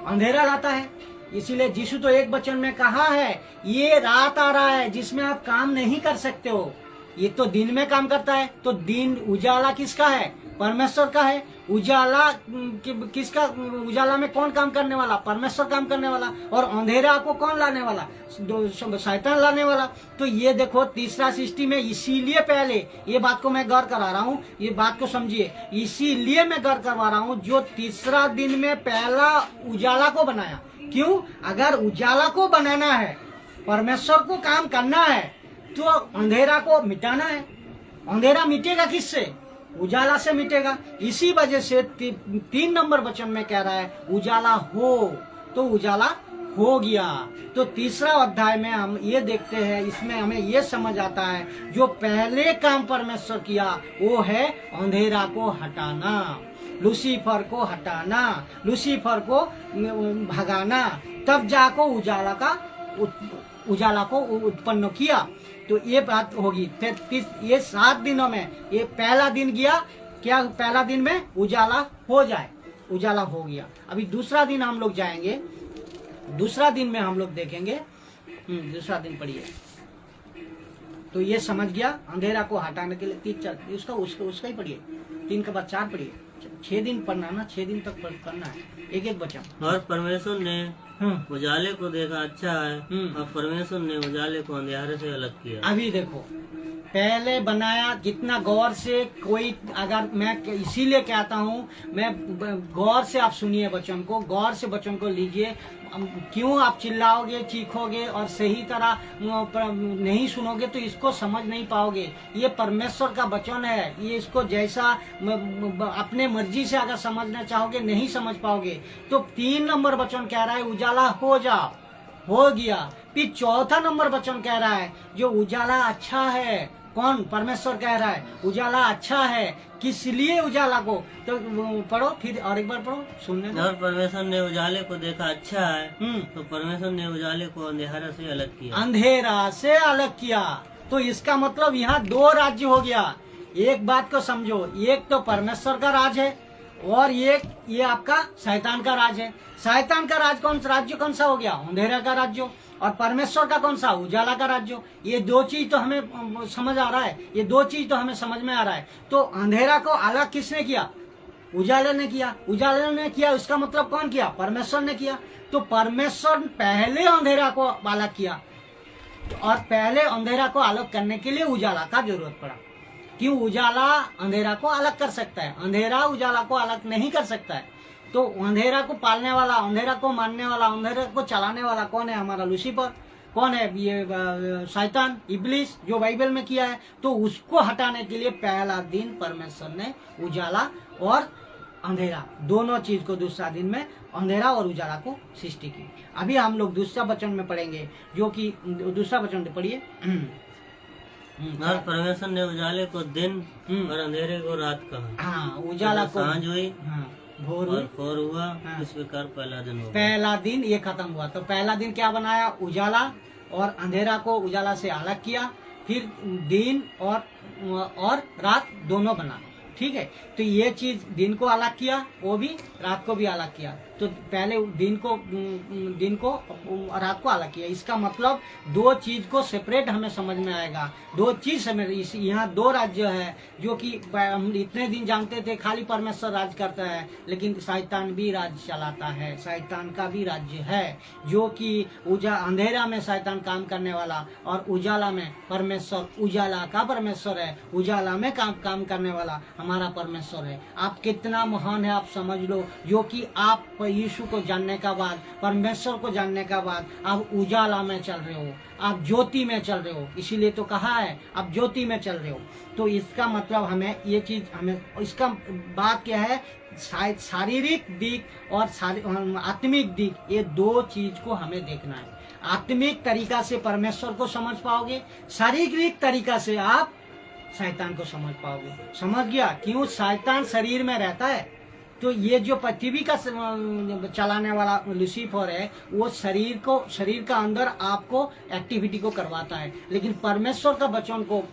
अंधेरा लाता है। इसीलिए यीशु तो एक वचन में कहा है, ये रात आ रहा है जिसमें आप काम नहीं कर सकते हो, ये तो दिन में काम करता है। तो दिन उजाला किसका है, परमेश्वर का है। उजाला किसका, उजाला में कौन काम करने वाला, परमेश्वर काम करने वाला, और अंधेरा को कौन लाने वाला, शैतान लाने वाला। तो ये देखो तीसरा सृष्टि में, इसीलिए पहले ये बात को मैं गौर करा रहा हूँ, ये बात को समझिए, इसीलिए मैं गौर करवा रहा हूँ, जो तीसरा दिन में पहला उजाला को बनाया। क्यों, अगर उजाला को बनाना है, परमेश्वर को काम करना है, तो अंधेरा को मिटाना है। अंधेरा मिटेगा किससे, उजाला से मिटेगा। इसी वजह से 3 नंबर वचन में कह रहा है उजाला हो, तो उजाला हो गया। तो तीसरा अध्याय में हम ये देखते हैं, इसमें हमें ये समझ आता है, जो पहले काम परमेश्वर किया वो है अंधेरा को हटाना, लूसीफर को हटाना, लूसीफर को भगाना, तब जाको उजाला को उत्पन्न किया। तो ये बात होगी। ये 7 दिनों में ये पहला दिन गया, क्या पहला दिन में उजाला हो जाए, उजाला हो गया। अभी दूसरा दिन हम लोग जाएंगे, दूसरा दिन में हम लोग देखेंगे। दूसरा दिन पढ़िए, तो ये समझ गया अंधेरा को हटाने के लिए 3-4 उसका ही पढ़िए, 3 के बाद 4 पढ़िए। 6 दिन पढ़ना ना, 6 दिन तक पढ़ना है, एक वचन। और परमेश्वर ने उजाले को देखा अच्छा है, और परमेश्वर ने उजाले को अंधेरे से अलग किया। अभी देखो, पहले बनाया, जितना गौर से कोई, अगर मैं इसीलिए कहता हूँ, मैं गौर से आप सुनिए वचन को, गौर से वचन को लीजिए। क्यों आप चिल्लाओगे, चीखोगे और सही तरह नहीं सुनोगे तो इसको समझ नहीं पाओगे। ये परमेश्वर का वचन है, ये इसको जैसा अपने मर्जी से अगर समझना चाहोगे नहीं समझ पाओगे। तो 3 नंबर वचन कह रहा है उजाला हो जा, हो गया। फिर 4था नंबर वचन कह रहा है जो उजाला अच्छा है, कौन, परमेश्वर कह रहा है उजाला अच्छा है, किस लिए उजाला को, तो पढ़ो फिर और एक बार पढ़ो, सुनने। और परमेश्वर ने उजाले को देखा अच्छा है, तो परमेश्वर ने उजाले को अंधेरा से अलग किया, अंधेरा से अलग किया। तो इसका मतलब यहाँ दो राज्य हो गया। एक बात को समझो, एक तो परमेश्वर का राज है और ये आपका शैतान का राज है। शैतान का राज्य कौन सा हो गया? अंधेरा का राज्य। और परमेश्वर का कौन सा? उजाला का राज्य। ये दो चीज तो हमें समझ आ रहा है, ये दो चीज तो हमें समझ में आ रहा है। तो अंधेरा को अलग किसने किया? उजाले ने किया। उजाले ने किया, उसका मतलब कौन किया? परमेश्वर ने किया। तो परमेश्वर पहले अंधेरा को अलग किया और पहले अंधेरा को अलग करने के लिए उजाला का जरूरत पड़ा। क्यों? उजाला अंधेरा को अलग कर सकता है, अंधेरा उजाला को अलग नहीं कर सकता है। तो अंधेरा को पालने वाला, अंधेरा को मानने वाला, अंधेरा को चलाने वाला कौन है? हमारा लूसीफर। कौन है? ये शैतान, इब्लिस, जो बाइबल में किया है। तो उसको हटाने के लिए पहला दिन परमेश्वर ने उजाला और अंधेरा दोनों चीज को दूसरा दिन में अंधेरा और उजाला को सृष्टि की। अभी हम लोग दूसरा वचन में पढ़ेंगे, जो कि दूसरा वचन पढ़िए। और परमेश्वर ने उजाले को दिन और अंधेरे को रात कहा। हाँ, उजाला को सांझ हुई, हाँ, भोर और भोर हुआ। हाँ। इस प्रकार पहला दिन हुआ। पहला दिन ये खत्म हुआ। तो पहला दिन क्या बनाया? उजाला और अंधेरा को उजाला से अलग किया। फिर दिन और रात दोनों बना। ठीक है, तो ये चीज दिन को अलग किया, वो भी रात को भी अलग किया। तो पहले दिन को रात को अलग किया। इसका मतलब दो चीज को सेपरेट हमें समझ में आएगा। दो चीज यहाँ दो राज्य है, जो कि हम इतने दिन जानते थे खाली परमेश्वर राज करता है, लेकिन शैतान भी राज्य चलाता है। शैतान का भी राज्य है, जो कि अंधेरा में शैतान काम करने वाला और उजाला में परमेश्वर, उजाला का परमेश्वर है, उजाला में काम करने वाला हमारा परमेश्वर है। आप कितना महान है आप समझ लो, जो कि आप यीशु को जानने का बाद, परमेश्वर को जानने का बाद आप उजाला में चल रहे हो, आप ज्योति में चल रहे हो। इसीलिए तो कहा है आप ज्योति में चल रहे हो। तो इसका मतलब हमें ये चीज, हमें इसका बात क्या है? शारीरिक दिक और आत्मिक दिक, ये दो चीज को हमें देखना है। आत्मिक तरीका से परमेश्वर को समझ पाओगे, शारीरिक तरीका से आप शैतान को समझ पाओगे। समझ गया? क्यों? शैतान शरीर में रहता है। तो ये जो पृथ्वी का चलाने वाला लूसीफर है, वो शरीर का अंदर आपको एक्टिविटी को करवाता है। लेकिन परमेश्वर का वचन को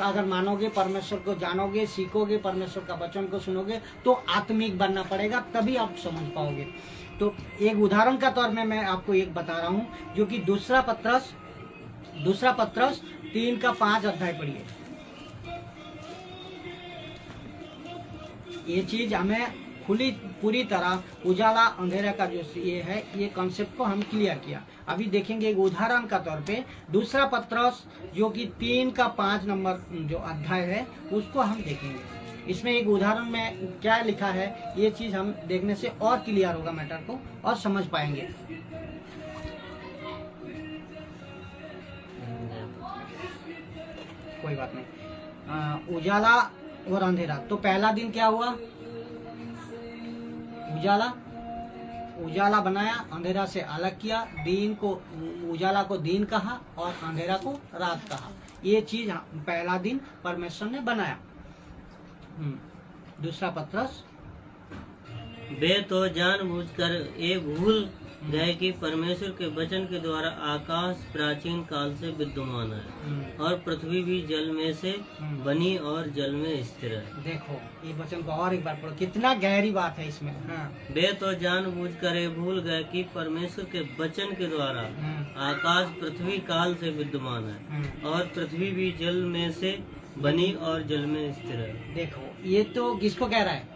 अगर मानोगे, परमेश्वर को जानोगे, सीखोगे, परमेश्वर का वचन को सुनोगे, तो आत्मिक बनना पड़ेगा, तभी आप समझ पाओगे। तो एक उदाहरण का तौर में मैं आपको एक बता रहा हूँ, जो कि दूसरा पत्रस 3:5 अध्याय पढ़िए। ये चीज हमें पूरी तरह उजाला अंधेरा का जो ये है, ये कॉन्सेप्ट को हम क्लियर किया। अभी देखेंगे एक उदाहरण का तौर पे दूसरा पत्रस, जो कि 3:5 नंबर जो अध्याय है, उसको हम देखेंगे। इसमें एक उदाहरण में क्या लिखा है, ये चीज हम देखने से और क्लियर होगा मैटर को, और समझ पाएंगे। कोई बात नहीं। उजाला और अंधेरा, तो पहला दिन क्या हुआ? उजाला बनाया, अंधेरा से अलग किया, उजाला को दिन कहा और अंधेरा को रात कहा। ये चीज पहला दिन परमेश्वर ने बनाया। दूसरा पत्रस, वे तो जानबूझकर ये भूल गए कि परमेश्वर के वचन के द्वारा आकाश प्राचीन काल से विद्यमान है और पृथ्वी भी जल में से बनी और जल में स्थिर है। देखो ये वचन को और एक बार पढ़ो, कितना गहरी बात है इसमें। वे तो जानबूझकर ये भूल गए कि परमेश्वर के वचन के द्वारा आकाश पृथ्वी काल से विद्यमान है और पृथ्वी भी जल में से बनी और जल में स्थिर है। देखो ये तो किसको कह रहा है?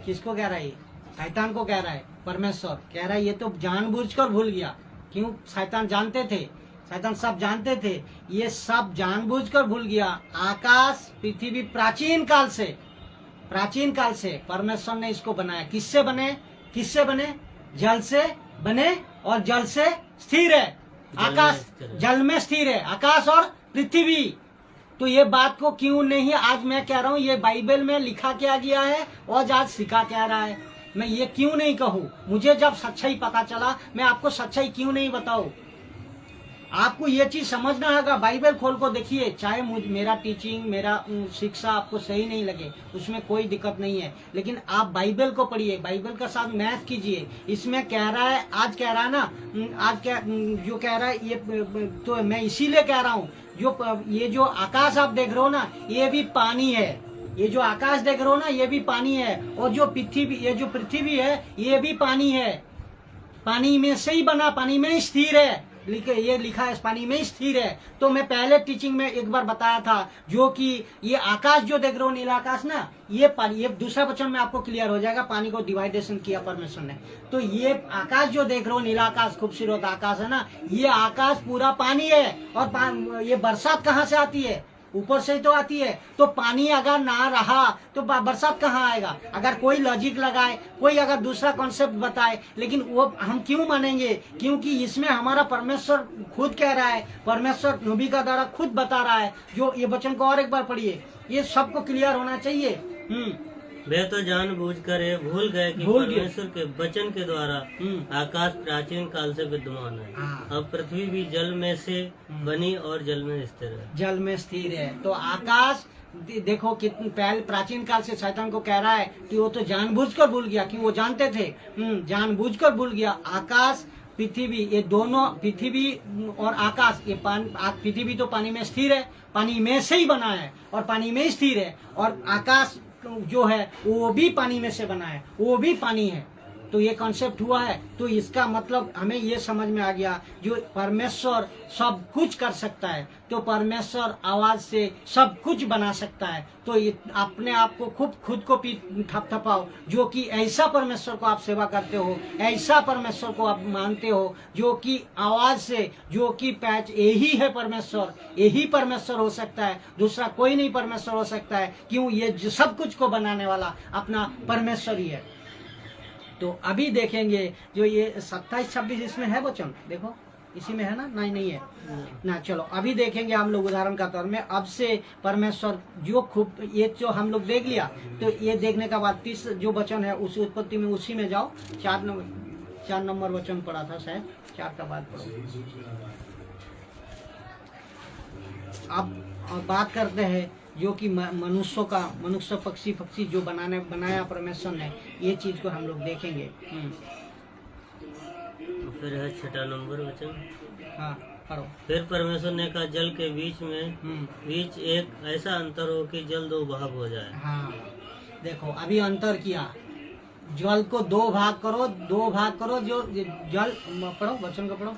किसको कह रहा है? शैतान को कह रहा है। परमेश्वर कह रहा है ये तो जानबूझकर भूल गया। क्यों? शैतान जानते थे, शैतान सब जानते थे, ये सब जानबूझकर भूल गया। आकाश पृथ्वी प्राचीन काल से परमेश्वर ने इसको बनाया। किससे बने? जल से बने और जल से स्थिर है। आकाश जल में स्थिर है, आकाश और पृथ्वी। तो ये बात को क्यों नहीं आज मैं कह रहा हूँ, ये बाइबल में लिखा क्या गया है और आज सिखा क्या रहा है। मैं ये क्यों नहीं कहूँ? मुझे जब सच्चाई पता चला, मैं आपको सच्चाई क्यों नहीं बताऊं? आपको ये चीज समझना होगा। बाइबल खोल को देखिए, चाहे मेरा टीचिंग, मेरा शिक्षा आपको सही नहीं लगे, उसमें कोई दिक्कत नहीं है, लेकिन आप बाइबल को पढ़िए, बाइबल का साथ मैथ कीजिए। इसमें कह रहा है, आज कह रहा है ना, आज क्या जो कह रहा है, ये तो मैं इसीलिए कह रहा हूँ, ये जो आकाश आप देख रहे हो ना, ये भी पानी है। ये जो आकाश देख रहे हो ना, ये भी पानी है। और जो पृथ्वी, ये जो पृथ्वी है, ये भी पानी है। पानी में से ही बना, पानी में ही स्थिर है। ये लिखा है पानी में स्थिर है। तो मैं पहले टीचिंग में एक बार बताया था, जो कि ये आकाश जो देख रहे हो, नीला आकाश ना, ये पानी, ये दूसरा वचन में आपको क्लियर हो जाएगा। पानी को डिवाइडेशन किया परमेश्वर ने। तो ये आकाश जो देख रहे हो, नीला आकाश, खूबसूरत आकाश है ना, ये आकाश पूरा पानी है। और ये बरसात कहाँ से आती है? ऊपर से ही तो आती है। तो पानी अगर ना रहा तो बरसात कहाँ आएगा? अगर कोई लॉजिक लगाए, कोई अगर दूसरा कॉन्सेप्ट बताए, लेकिन वो हम क्यों मानेंगे? क्योंकि इसमें हमारा परमेश्वर खुद कह रहा है, परमेश्वर नबी का द्वारा खुद बता रहा है। जो ये वचन को और एक बार पढ़िए, ये सबको क्लियर होना चाहिए। वे तो जानबूझकर ये भूल गए कि परमेश्वर के वचन के द्वारा आकाश प्राचीन काल से विद्यमान है। अब पृथ्वी भी जल में से बनी और जल में स्थिर है। जल में स्थिर है। तो आकाश देखो कितने पहले प्राचीन काल से शैतान को कह रहा है कि वो तो जानबूझकर भूल गया, कि वो जानते थे, जानबूझकर भूल गया। आकाश, पृथ्वी, ये दोनों, पृथ्वी और आकाश, ये पृथ्वी तो पानी में स्थिर है, पानी में से ही बना है और पानी में स्थिर है। और आकाश जो है वो भी पानी में से बना है, वो भी पानी है। तो ये कॉन्सेप्ट हुआ है। तो इसका मतलब हमें ये समझ में आ गया, जो परमेश्वर सब कुछ कर सकता है, तो परमेश्वर आवाज से सब कुछ बना सकता है। तो अपने आप को खुद को थपथपाओ, जो कि ऐसा परमेश्वर को आप सेवा करते हो, ऐसा परमेश्वर को आप मानते हो, जो कि आवाज से, जो कि पैच, यही है परमेश्वर, यही परमेश्वर हो सकता है, दूसरा कोई नहीं परमेश्वर हो सकता है। क्यों? ये सब कुछ को बनाने वाला अपना परमेश्वर ही है। तो अभी देखेंगे जो ये 27-26 इसमें है वचन, देखो इसी में है ना? नहीं है ना। चलो अभी देखेंगे हम लोग उदाहरण का तौर में। अब से परमेश्वर जो खूब, ये जो हम लोग देख लिया, तो ये देखने का बाद 30 जो वचन है उस उत्पत्ति में, उसी में जाओ। 4 नंबर वचन पढ़ा था शायद, 4 का बाद पढ़ो। अब बात करते हैं जो कि मनुष्यों का, मनुष्य, पक्षी जो बनाया परमेश्वर ने, ये चीज को हम लोग देखेंगे। फिर है 6 नंबर वचन। हाँ पढ़ो। फिर परमेश्वर ने कहा, जल के बीच एक ऐसा अंतर हो कि जल 2 भाग हो जाए। हाँ देखो अभी अंतर किया, जल को 2 भाग करो, 2 भाग करो। जो जल, पढ़ो वचन को पढ़ो।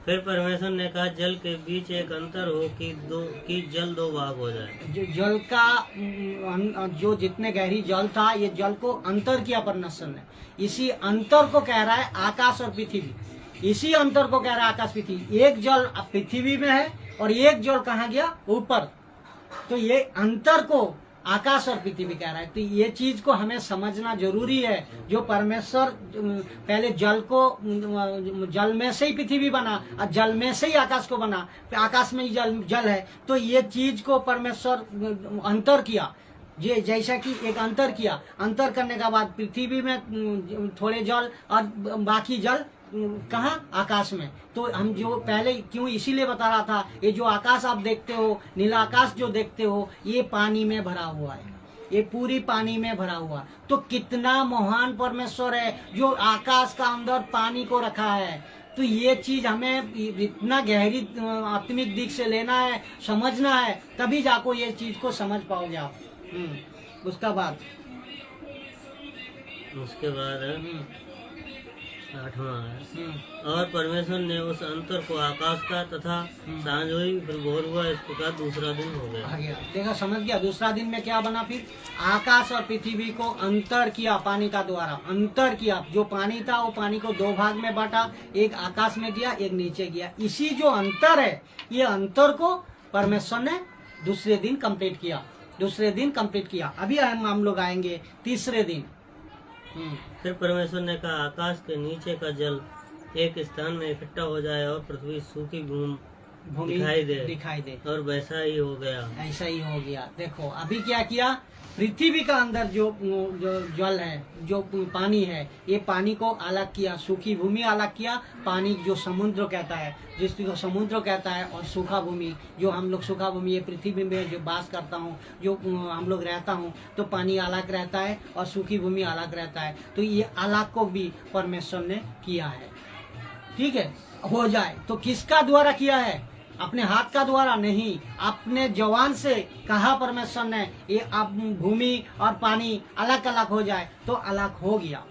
फिर परमेश्वर ने कहा, जल के बीच एक अंतर हो कि जल 2 भाग हो जाए। जो जल का, जो जितने गहरी जल था, ये जल को अंतर किया परमेश्वर ने। इसी अंतर को कह रहा है आकाश और पृथ्वी। इसी अंतर को कह रहा है आकाश पृथ्वी। एक जल पृथ्वी में है और एक जल कहाँ गया? ऊपर। तो ये अंतर को आकाश और पृथ्वी कह रहा है। तो ये चीज को हमें समझना जरूरी है। जो परमेश्वर पहले जल को, जल में से ही पृथ्वी बना और जल में से ही आकाश को बना, आकाश में ही जल है। तो ये चीज को परमेश्वर अंतर किया, ये जैसा कि एक अंतर किया। अंतर करने के बाद पृथ्वी में थोड़े जल और बाकी जल कहाँ? आकाश में। तो हम जो पहले क्यों इसीलिए बता रहा था, ये जो आकाश आप देखते हो, नीला आकाश जो देखते हो, ये पानी में भरा हुआ है, ये पूरी पानी में भरा हुआ। तो कितना महान परमेश्वर है जो आकाश का अंदर पानी को रखा है। तो ये चीज हमें इतना गहरी आत्मिक दिख से लेना है, समझना है, तभी जाको ये चीज को समझ पाओगे आप। उसके बाद है 8वां है, और परमेश्वर ने उस अंतर को आकाश का तथा सांझ हुई, फिर भोर हुआ, इस प्रकार दूसरा दिन हो गया। देखा, समझ गया? दूसरा दिन में क्या बना? फिर आकाश और पृथ्वी को अंतर किया, पानी का द्वारा अंतर किया। जो पानी था वो पानी को 2 भाग में बांटा, एक आकाश में गया, एक नीचे गया। इसी जो अंतर है, ये अंतर को परमेश्वर ने दूसरे दिन कंप्लीट किया, दूसरे दिन कंप्लीट किया। अभी हम लोग आएंगे तीसरे दिन। फिर परमेश्वर ने कहा, आकाश के नीचे का जल एक स्थान में इकट्ठा हो जाए और पृथ्वी सूखी भूमि दिखाई दे। और वैसा ही हो गया, ऐसा ही हो गया। देखो अभी क्या किया? पृथ्वी का अंदर जो जल है, जो पानी है, ये पानी को अलग किया, सूखी भूमि अलग किया। पानी जो समुद्र कहता है, जिसको समुद्र कहता है, और सूखा भूमि, जो हम लोग सूखा भूमि, ये पृथ्वी में जो बास करता हूँ, जो हम लोग रहता हूँ, तो पानी अलग रहता है और सूखी भूमि अलग रहता है। तो ये अलग को भी परमेश्वर ने किया है। ठीक है, हो जाए। तो किसका द्वारा किया है? अपने हाथ का द्वारा नहीं, अपने जवान से कहा परमेश्वर ने ये अब भूमि और पानी अलग अलग हो जाए, तो अलग हो गया,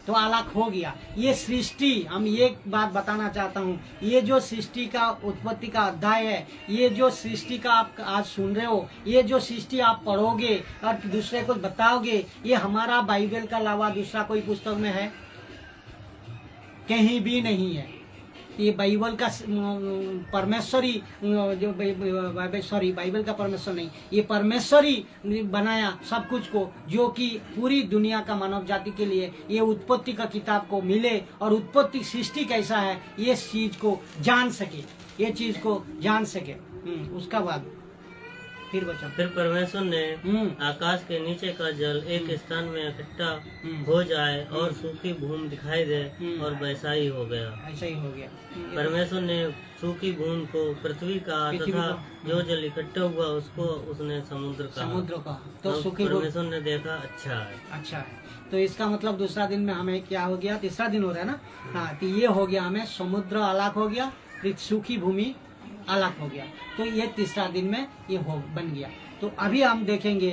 तो अलग हो गया। ये सृष्टि, हम एक बात बताना चाहता हूँ, ये जो सृष्टि का उत्पत्ति का अध्याय है, ये जो सृष्टि का आप आज सुन रहे हो, ये जो सृष्टि आप पढ़ोगे और दूसरे को बताओगे, ये हमारा बाइबल का अलावा दूसरा कोई पुस्तक में है? कहीं भी नहीं है। ये बाइबल का परमेश्वरी जो बाइबल का परमेश्वर नहीं, ये परमेश्वरी बनाया सब कुछ को, जो कि पूरी दुनिया का मानव जाति के लिए ये उत्पत्ति का किताब को मिले और उत्पत्ति सृष्टि कैसा है ये चीज को जान सके, ये चीज को जान सके। उसका बाद फिर बचा, फिर परमेश्वर ने आकाश के नीचे का जल एक स्थान में इकट्ठा हो जाए और सूखी भूमि दिखाई दे, और वैसा ही हो गया। ऐसा ही हो गया। परमेश्वर ने सूखी भूमि को पृथ्वी का तथा जो जल इकट्ठा हुआ उसको उसने समुद्र का। तो सूखी परमेश्वर ने देखा अच्छा है, अच्छा है। तो इसका मतलब दूसरा दिन में हमें क्या हो गया? तीसरा दिन हो रहा है ना। हाँ, तो ये हो गया, हमें समुद्र अलग हो गया, फिर सूखी भूमि अलग हो गया, तो ये तीसरा दिन में ये बन गया। तो अभी हम देखेंगे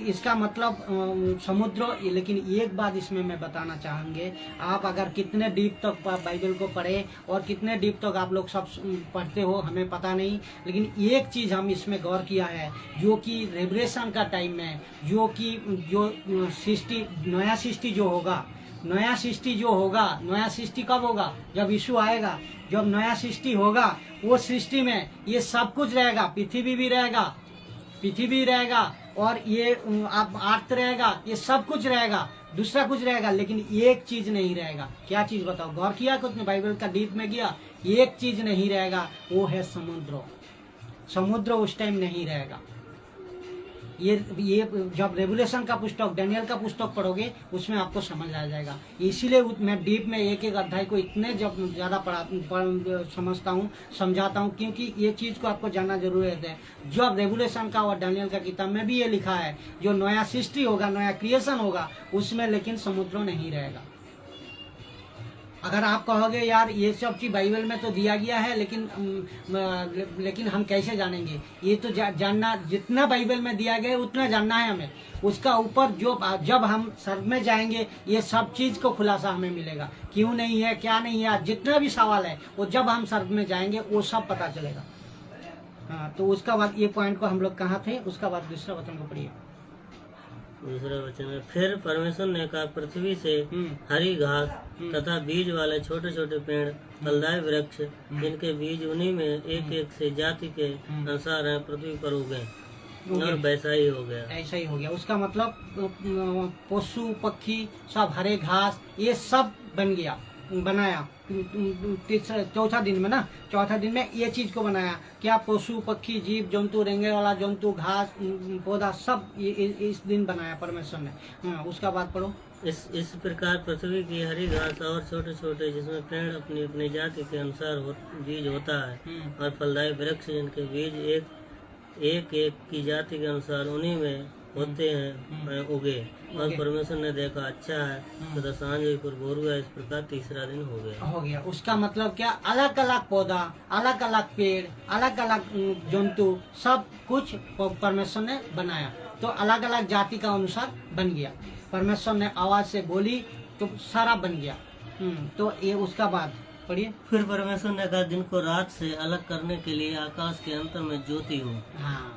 इसका मतलब समुद्र। लेकिन एक बात इसमें मैं बताना चाहूँगे, आप अगर कितने डीप तक बाइबल को पढ़े और कितने डीप तक आप लोग सब पढ़ते हो हमें पता नहीं, लेकिन एक चीज़ हम इसमें गौर किया है, जो कि रेवलेशन का टाइम में जो सृष्टि, नया सृष्टि जो होगा, नया सृष्टि जो होगा, नया सृष्टि कब होगा? जब यीशु आएगा। जब नया सृष्टि होगा, वो सृष्टि में ये सब कुछ रहेगा, पृथ्वी भी रहेगा, पृथ्वी रहेगा, और ये आप अर्थ रहेगा, ये सब कुछ रहेगा, दूसरा कुछ रहेगा, लेकिन एक चीज नहीं रहेगा। क्या चीज बताओ? गौर किया कुछ ने? बाइबल का डीप में गया, एक चीज नहीं रहेगा, वो है समुद्र। समुद्र उस टाइम नहीं रहेगा। ये जब रेवलेशन का पुस्तक, डैनियल का पुस्तक पढ़ोगे उसमें आपको समझ आ जाएगा। इसीलिए मैं डीप में एक एक अध्याय को इतने ज़्यादा समझता हूँ, समझाता हूँ, क्योंकि ये चीज़ को आपको जानना जरूरी है। जब रेवलेशन का और डैनियल का किताब में भी ये लिखा है, जो नया सृष्टि होगा, नया क्रिएशन होगा, उसमें लेकिन समुद्र नहीं रहेगा। अगर आप कहोगे यार ये सब चीज बाइबल में तो दिया गया है, लेकिन हम कैसे जानेंगे? ये तो जानना, जितना बाइबल में दिया गया है उतना जानना है हमें। उसका ऊपर जब हम स्वर्ग में जाएंगे ये सब चीज को खुलासा हमें मिलेगा, क्यों नहीं है, क्या नहीं है, जितना भी सवाल है वो जब हम स्वर्ग में जाएंगे वो सब पता चलेगा। हाँ, तो उसका बाद ये पॉइंट को हम लोग कहाँ थे, उसका बाद दूसरा वचन को पढ़िए। दूसरा वचन है, फिर परमेश्वर ने कहा पृथ्वी से हरी घास तथा बीज वाले छोटे छोटे पेड़, फलदायी वृक्ष जिनके बीज उन्हीं में एक एक से जाति के अनुसार है, पृथ्वी पर उगे, और वैसा ही हो गया। ऐसा ही हो गया। उसका मतलब पशु पक्षी सब, हरे घास, ये सब बन गया, बनाया चौथा दिन में ना, चौथा दिन में ये चीज को बनाया। क्या? पशु पक्षी जीव जंतु, रेंगने वाला जंतु, घास पौधा, सब इस दिन बनाया परमेश्वर ने। उसका बात पढ़ो। इस प्रकार पृथ्वी की हरी घास और छोटे छोटे जिसमें पेड़ अपनी अपनी जाति के अनुसार बीज होता है, और फलदायी वृक्ष जिनके बीज एक की जाति के अनुसार उन्हीं में होते हैं, उगे, और परमेश्वर ने देखा अच्छा है, तो सांझ पर भोर हुआ। इस प्रकार तीसरा दिन हो गया। उसका मतलब क्या? अलग अलग पौधा, अलग अलग पेड़, अलग अलग जंतु, सब कुछ परमेश्वर ने बनाया, तो अलग अलग जाति का अनुसार बन गया। परमेश्वर ने आवाज से बोली तो सारा बन गया। तो ये उसका बाद पढ़िए। फिर परमेश्वर ने कहा दिन को रात से अलग करने के लिए आकाश के अंतर में ज्योति हो,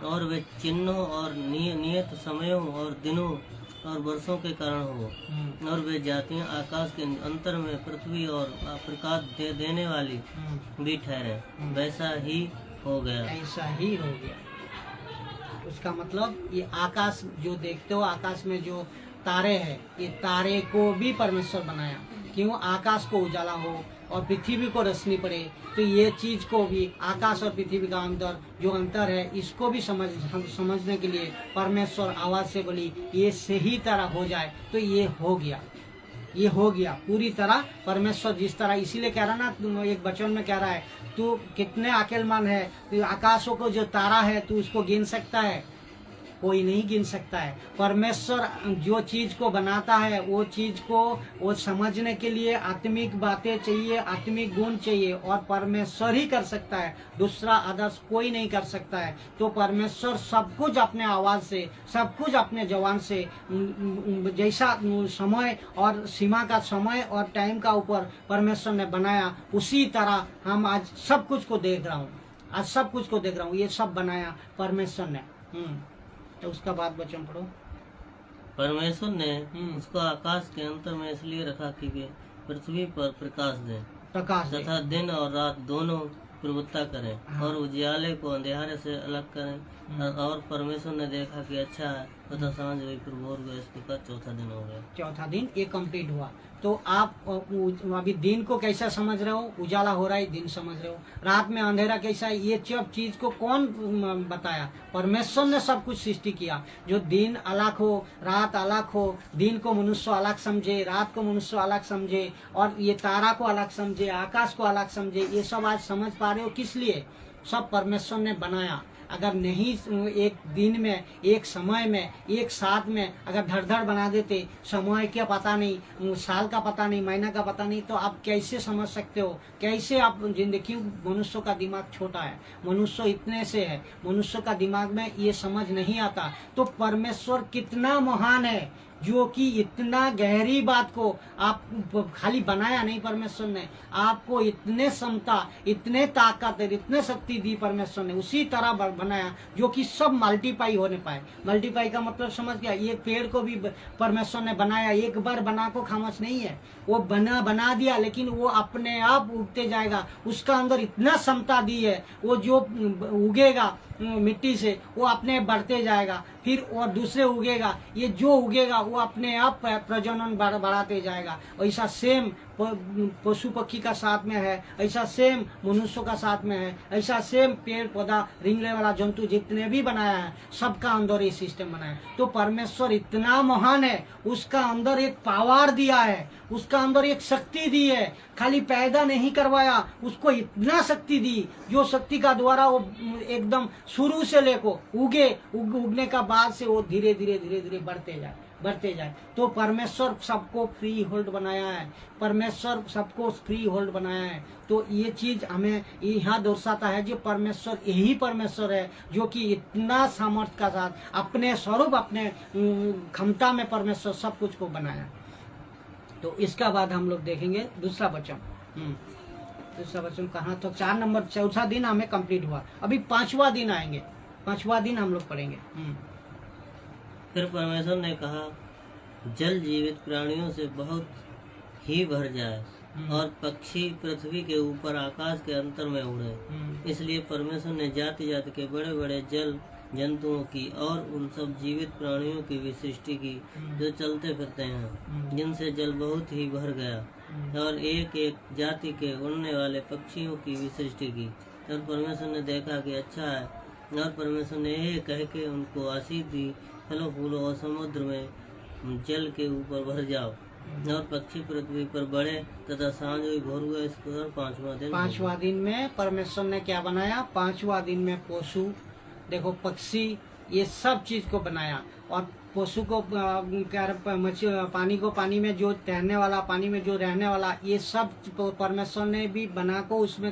और वे चिन्हों और नियत समयों और दिनों और वर्षों के कारण हो, और वे जातियां आकाश के अंतर में पृथ्वी और प्रकाश देने वाली भी ठहरे। वैसा ही हो गया। ऐसा ही हो गया। उसका मतलब ये आकाश जो देखते हो, आकाश में जो तारे हैं, ये तारे को भी परमेश्वर बनाया। क्यों? आकाश को उजाला हो और पृथ्वी को रोशनी पड़े, तो ये चीज को भी, आकाश और पृथ्वी का अंतर जो अंतर है, इसको भी समझने के लिए परमेश्वर आवाज से बोली ये सही तरह हो जाए, तो ये हो गया। ये हो गया पूरी तरह। परमेश्वर जिस तरह, इसीलिए कह रहा ना, एक वचन में कह रहा है, तू कितने अकेलमंद है, तो आकाशों को जो तारा है तू उसको गिन सकता है? कोई नहीं गिन सकता है। परमेश्वर जो चीज को बनाता है वो चीज को वो समझने के लिए आत्मिक बातें चाहिए, आत्मिक गुण चाहिए, और परमेश्वर ही कर सकता है, दूसरा आदर्श कोई नहीं कर सकता है। तो परमेश्वर सब कुछ अपने आवाज से, सब कुछ अपने जवान से, जैसा समय और सीमा का समय और टाइम का ऊपर परमेश्वर ने बनाया, उसी तरह हम आज सब कुछ को देख रहा हूँ, आज सब कुछ को देख रहा हूँ, ये सब बनाया परमेश्वर ने। तो उसका बाद वचन पढ़ो। परमेश्वर ने उसको आकाश के अंतर में इसलिए रखा कि वे पृथ्वी पर प्रकाश दें तथा दिन और रात दोनों प्रभुत्ता करें, और उजियाले को अंधेरे से अलग करें। और परमेश्वर ने देखा कि अच्छा है, तथा सांझ हुई, फिर भोर हुआ, इस प्रकार चौथा दिन हो गया। चौथा दिन ये कंप्लीट हुआ। तो आप अभी दिन को कैसा समझ रहे हो? उजाला हो रहा है, दिन समझ रहे हो। रात में अंधेरा कैसा है, ये सब चीज को कौन बताया? परमेश्वर ने सब कुछ सृष्टि किया। जो दिन अलग हो, रात अलग हो, दिन को मनुष्य अलग समझे, रात को मनुष्य अलग समझे, और ये तारा को अलग समझे, आकाश को अलग समझे, ये सब आज समझ पा रहे हो किस लिए? सब परमेश्वर ने बनाया। अगर नहीं एक दिन में, एक समय में, एक साथ में अगर धड़-धड़ बना देते, समय का पता नहीं, साल का पता नहीं, महीना का पता नहीं, तो आप कैसे समझ सकते हो? कैसे आप जिंदगी? मनुष्य का दिमाग छोटा है, मनुष्य इतने से है, मनुष्य का दिमाग में ये समझ नहीं आता। तो परमेश्वर कितना महान है, जो कि इतना गहरी बात को आप खाली बनाया नहीं, परमेश्वर ने आपको इतने क्षमता, इतने ताकत, इतने शक्ति दी परमेश्वर ने, उसी तरह बनाया जो कि सब मल्टीप्लाई होने पाए। मल्टीप्लाई का मतलब समझ गया? ये पेड़ को भी परमेश्वर ने बनाया, एक बार बना को खामोश नहीं है, वो बना दिया, लेकिन वो अपने आप उगते जाएगा। उसका अंदर इतना क्षमता दी है, वो जो उगेगा मिट्टी से वो अपने बढ़ते जाएगा, फिर और दूसरे उगेगा, ये जो उगेगा वो अपने आप प्रजनन बढ़ाते जाएगा। ऐसा सेम पशु पक्षी का साथ में है, ऐसा सेम मनुष्यों का साथ में है, ऐसा सेम पेड़ पौधा, रिंगने वाला जंतु जितने भी बनाया है, सबका अंदर ये सिस्टम बनाया है। तो परमेश्वर इतना महान है, उसका अंदर एक पावर दिया है, उसका अंदर एक शक्ति दी है। खाली पैदा नहीं करवाया, उसको इतना शक्ति दी, जो शक्ति का द्वारा वो एकदम शुरू से लेको उगने का बाद से वो धीरे धीरे धीरे धीरे बढ़ते जाए। तो परमेश्वर सबको फ्री होल्ड बनाया है, परमेश्वर सबको फ्री होल्ड बनाया है। तो ये चीज हमें यहाँ दर्शाता है, जो परमेश्वर यही परमेश्वर है जो कि इतना सामर्थ्य का साथ अपने स्वरूप, अपने क्षमता में परमेश्वर सब कुछ को बनाया। तो इसका बाद हम लोग देखेंगे दूसरा वचन। दूसरा वचन कहाँ? तो 4 नंबर, चौथा दिन हमें कंप्लीट हुआ, अभी 5वां दिन आएंगे, 5वां दिन हम लोग पढ़ेंगे। फिर परमेश्वर ने कहा, जल जीवित प्राणियों से बहुत ही भर जाए, और पक्षी पृथ्वी के ऊपर आकाश के अंतर में उड़े। इसलिए परमेश्वर ने जाति जाति के बड़े बड़े जल जंतुओं की और उन सब जीवित प्राणियों की भी सृष्टि की, जो चलते फिरते हैं, जिनसे जल बहुत ही भर गया, और एक एक जाति के उड़ने वाले पक्षियों की भी सृष्टि की। और परमेश्वर ने देखा कि अच्छा है, और परमेश्वर ने यह कह के उनको आशीष दी, फलों फूलों और समुद्र में जल के ऊपर भर जाओ, और पक्षी पृथ्वी पर बढ़े, तथा सांझ हुई, भोर हुआ, इस प्रकार 5वां दिन में परमेश्वर ने क्या बनाया? 5वां दिन में पशु, देखो पक्षी, ये सब चीज को बनाया। और पशु को पानी को, पानी में जो तैरने वाला, पानी में जो रहने वाला, ये सब परमेश्वर ने भी बना को उसमें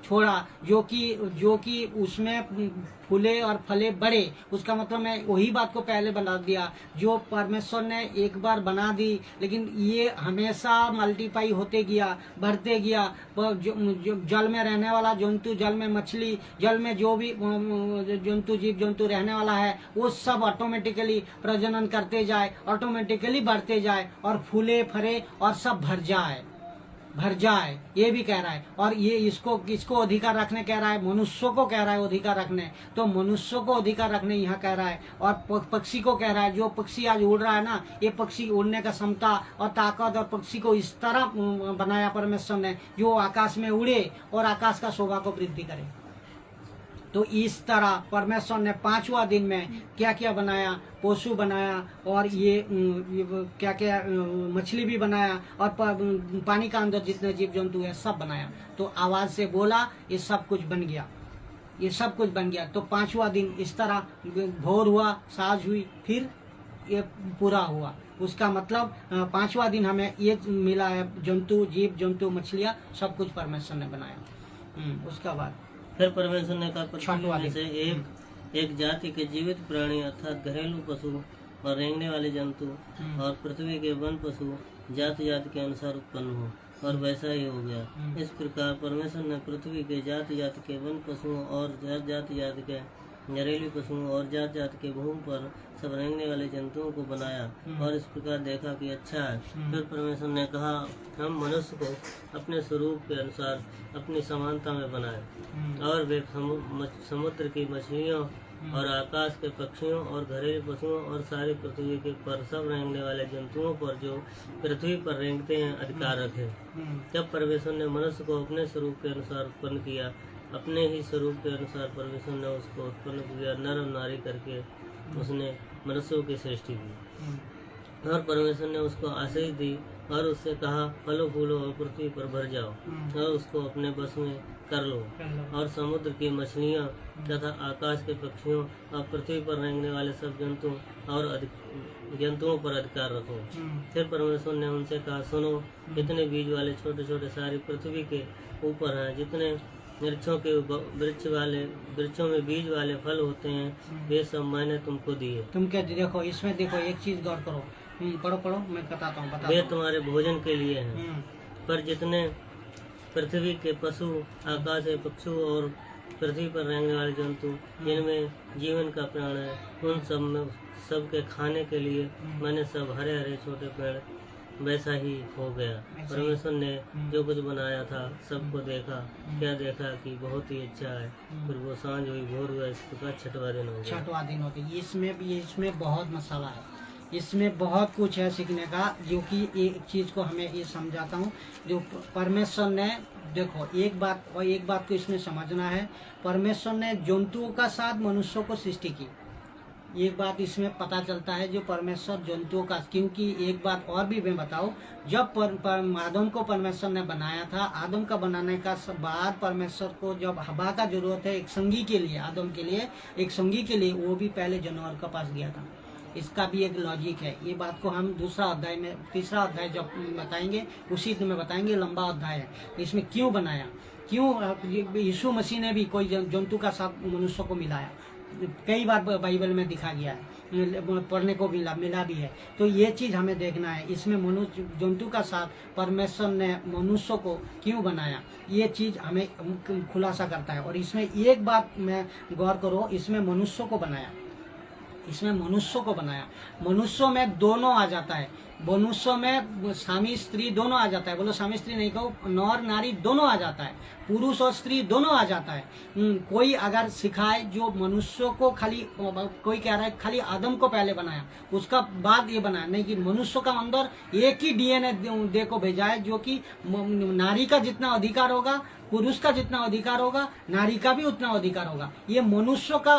छोड़ा, जो कि उसमें फूले और फले बढ़े। उसका मतलब मैं वही बात को पहले बना दिया, जो परमेश्वर ने एक बार बना दी, लेकिन ये हमेशा मल्टीप्लाई होते गया, बढ़ते गया। जो जल में रहने वाला जंतु, जल में मछली, जल में जो भी जंतु, जीव जंतु रहने वाला है, वो सब ऑटोमेटिकली प्रजनन करते जाए, ऑटोमेटिकली बढ़ते जाए, और फूले फरे और सब भर जाए, ये भी कह रहा है। और ये किसको अधिकार रखने कह रहा है? मनुष्यों को कह रहा है अधिकार रखने। तो मनुष्यों को अधिकार रखने यहाँ कह रहा है, और पक्षी को कह रहा है। जो पक्षी आज उड़ रहा है ना, ये पक्षी उड़ने का क्षमता और ताकत, और पक्षी को इस तरह बनाया परमेश्वर ने, जो आकाश में उड़े और आकाश का शोभा को वृद्धि करे। तो इस तरह परमेश्वर ने 5वां दिन में क्या क्या बनाया? पशु बनाया, और ये क्या क्या मछली भी बनाया, और पानी का अंदर जितने जीव जंतु है सब बनाया। तो आवाज से बोला, ये सब कुछ बन गया, ये सब कुछ बन गया। तो 5वां दिन इस तरह भोर हुआ, साँझ हुई, फिर ये पूरा हुआ। उसका मतलब 5वां दिन हमें ये मिला है, जंतु, जीव जंतु, मछलियाँ, सब कुछ परमेश्वर ने बनाया। उसका बाद फिर परमेश्वर ने कहा, पृथ्वी छठवां में दिन। से एक जाति के जीवित प्राणी अर्थात घरेलू पशु और रेंगने वाले जंतु और पृथ्वी के वन पशु जाति जाति के अनुसार उत्पन्न हो, और वैसा ही हो गया। इस प्रकार परमेश्वर ने पृथ्वी के जाति जाति के वन पशुओं और जाति जाति के घरेलू पशुओं और जाति जाति के भूमि पर सब रेंगने वाले जंतुओं को बनाया, और इस प्रकार देखा कि अच्छा है। फिर परमेश्वर ने कहा, हम मनुष्य को अपने स्वरूप के अनुसार अपनी समानता में बनाए, और वे समुद्र की मछलियों और आकाश के पक्षियों और घरेलू पशुओं और सारी पृथ्वी के पर सब रेंगने वाले जंतुओं पर जो पृथ्वी पर रेंगते हैं अधिकार रखे। जब परमेश्वर ने मनुष्य को अपने स्वरूप के अनुसार उत्पन्न किया, अपने ही स्वरूप के अनुसार परमेश्वर ने उसको उत्पन्न किया, नर और नारी करके उसने मनुष्यों की सृष्टि की। और परमेश्वर ने उसको आशीष दी और उससे कहा, फलो फूलो और पृथ्वी पर भर जाओ और उसको अपने बस में कर लो, और समुद्र की मछलियाँ तथा आकाश के पक्षियों और पृथ्वी पर रेंगने वाले सब जंतुओं पर अधिकार रखो। फिर परमेश्वर ने उनसे कहा, सुनो, इतने बीज वाले छोटे छोटे सारी पृथ्वी के ऊपर हैं, जितने वृक्षों में बीज वाले फल होते हैं, वे सब मैंने तुमको दिए। तुम क्या देखो, इसमें देखो एक चीज गौर करो। पढ़ो, मैं बताता हूँ। वे तुम्हारे भोजन के लिए हैं, पर जितने पृथ्वी के पशु, आकाश के पक्षु और पृथ्वी पर रहने वाले जंतु, जिनमें जीवन का प्राण है, उन सब के खाने के लिए मैंने सब हरे हरे छोटे पेड़ वैसा ही हो गया। परमेश्वर ने जो कुछ बनाया था सबको देखा, क्या देखा कि बहुत ही अच्छा है। फिर वो सांझ हुई, भोर हुआ, इस प्रकार 6वां दिन हो गया। 6वां दिन होती है। इसमें बहुत मसाला है, इसमें बहुत कुछ है सीखने का, जो कि एक चीज को हमें ये समझाता हूँ। जो परमेश्वर ने, देखो एक बात को इसमें समझना है, परमेश्वर ने जंतुओं का साथ मनुष्यों को सृष्टि की। एक बात इसमें पता चलता है, जो परमेश्वर जंतुओं का, क्योंकि एक बात और भी मैं बताऊं, जब आदम को परमेश्वर ने बनाया था, आदम का बनाने का बाद परमेश्वर को जब हवा का जरूरत है एक संगी के लिए, आदम के लिए एक संगी के लिए, वो भी पहले जानवर के पास गया था। इसका भी एक लॉजिक है। ये बात को हम दूसरा अध्याय में, तीसरा अध्याय जब बताएंगे उसी में बताएंगे, लंबा अध्याय है। इसमें क्यों बनाया, क्यों यीशु मसीह ने भी कोई जंतु का साथ मनुष्य को मिलाया, कई बार बाइबल में दिखा गया है, पढ़ने को मिला भी है। तो ये चीज हमें देखना है, इसमें मनुष्य जंतु का साथ परमेश्वर ने मनुष्य को क्यों बनाया, ये चीज हमें खुलासा करता है। और इसमें एक बात में गौर करो, इसमें मनुष्य को बनाया, मनुष्यों में दोनों आ जाता है, मनुष्यों में स्वामी स्त्री दोनों आ जाता है। बोलो स्वामी स्त्री नहीं कहो, नर नारी दोनों आ जाता है, पुरुष और स्त्री दोनों आ जाता है। कोई अगर सिखाए जो मनुष्यों को खाली, कोई कह रहा है खाली आदम को पहले बनाया उसका बाद ये बनाया, नहीं कि मनुष्य का अंदर एक ही डीएनए दे को भेजा है, जो कि नारी का जितना अधिकार होगा, पुरुष का जितना अधिकार होगा, नारी का भी उतना अधिकार होगा। ये मनुष्य का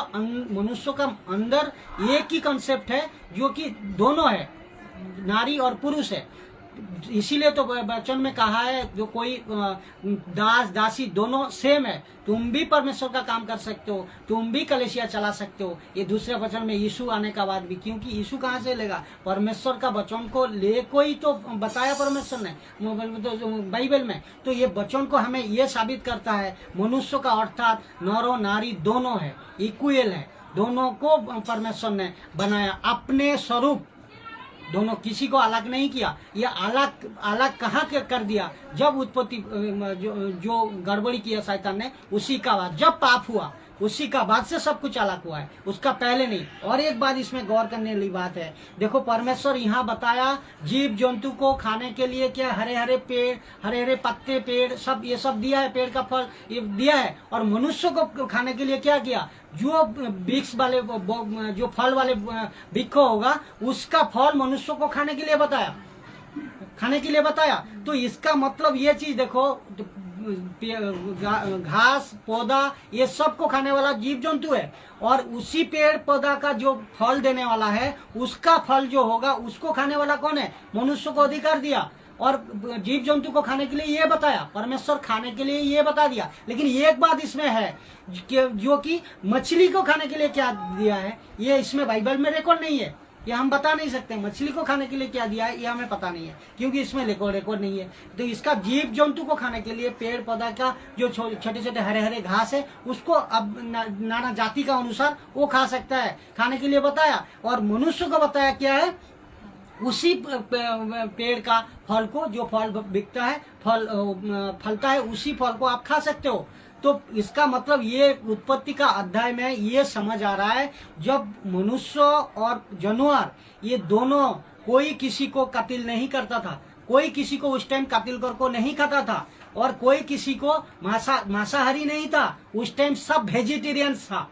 अंदर एक ही कंसेप्ट है, जो कि दोनों है, नारी और पुरुष है। इसीलिए तो वचन में कहा है, जो कोई दास दासी दोनों सेम है, तुम भी परमेश्वर का काम कर सकते हो, तुम भी कलेसिया चला सकते हो। ये दूसरे वचन में यीशु आने का बाद भी, क्योंकि यीशु कहाँ से लेगा, परमेश्वर का वचन को ले कोई तो बताया परमेश्वर ने बाइबल में। तो ये वचन को हमें ये साबित करता है, मनुष्य का अर्थात नर नारी दोनों है, इक्वल है, दोनों को परमेश्वर ने बनाया अपने स्वरूप, दोनों, किसी को अलग नहीं किया। ये अलग कहाँ कर दिया, जब उत्पत्ति जो गड़बड़ी किया शैतान ने, उसी का बाद जब पाप हुआ उसी का बाद से सब कुछ अलग हुआ है, उसका पहले नहीं। और एक बात इसमें गौर करने वाली बात है, देखो परमेश्वर यहाँ बताया जीव जंतु को खाने के लिए क्या, हरे हरे पेड़, हरे हरे पत्ते, पेड़ सब, ये सब दिया है, पेड़ का फल ये दिया है। और मनुष्य को खाने के लिए क्या किया, जो वृक्ष वाले, जो फल वाले वृक्ष होगा उसका फल मनुष्य को खाने के लिए बताया। तो इसका मतलब ये चीज देखो, घास पौधा ये सब को खाने वाला जीव जंतु है, और उसी पेड़ पौधा का जो फल देने वाला है उसका फल जो होगा उसको खाने वाला कौन है? मनुष्य को अधिकार दिया और जीव जंतु को खाने के लिए ये बताया, परमेश्वर खाने के लिए ये बता दिया। लेकिन एक बात इसमें है जो कि मछली को खाने के लिए क्या दिया है ये इसमें बाइबल में रिकॉर्ड नहीं है, ये हम बता नहीं सकते। मछली को खाने के लिए क्या दिया है ये हमें पता नहीं है, क्योंकि इसमें रिकॉर्ड नहीं है। तो इसका जीव जंतु को खाने के लिए पेड़ पौधा का जो छोटे छोटे हरे हरे घास है उसको अब नाना जाति का अनुसार वो खा सकता है, खाने के लिए बताया। और मनुष्य को बताया क्या है? उसी पेड़ का फल को, जो फल बिकता है, फलता है, उसी फल को आप खा सकते हो। तो इसका मतलब ये उत्पत्ति का अध्याय में ये समझ आ रहा है, जब मनुष्य और जानवर ये दोनों, कोई किसी को कत्ल नहीं करता था, कोई किसी को उस टाइम कत्ल को नहीं खाता था, और कोई किसी को मांसाहारी नहीं था। उस टाइम सब वेजिटेरियंस था,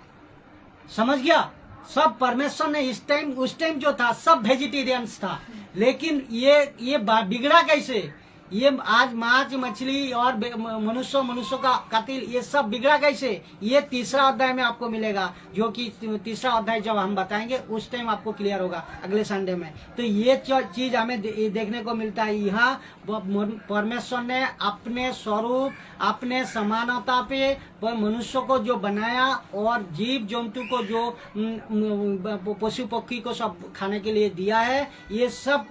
समझ गया? सब परमेश्वर ने उस टाइम जो था सब वेजिटेरियंस था। लेकिन ये बिगड़ा कैसे? ये आज मांस मछली और मनुष्य का कत्ल ये सब बिगड़ा कैसे? ये तीसरा अध्याय में आपको मिलेगा, जो कि तीसरा अध्याय जब हम बताएंगे उस टाइम आपको क्लियर होगा अगले संडे में। तो ये चीज हमें देखने को मिलता है। यहाँ परमेश्वर ने अपने स्वरूप, अपने समानता पे मनुष्य को जो बनाया और जीव जंतु को जो पशु पक्षी को सब खाने के लिए दिया है, ये सब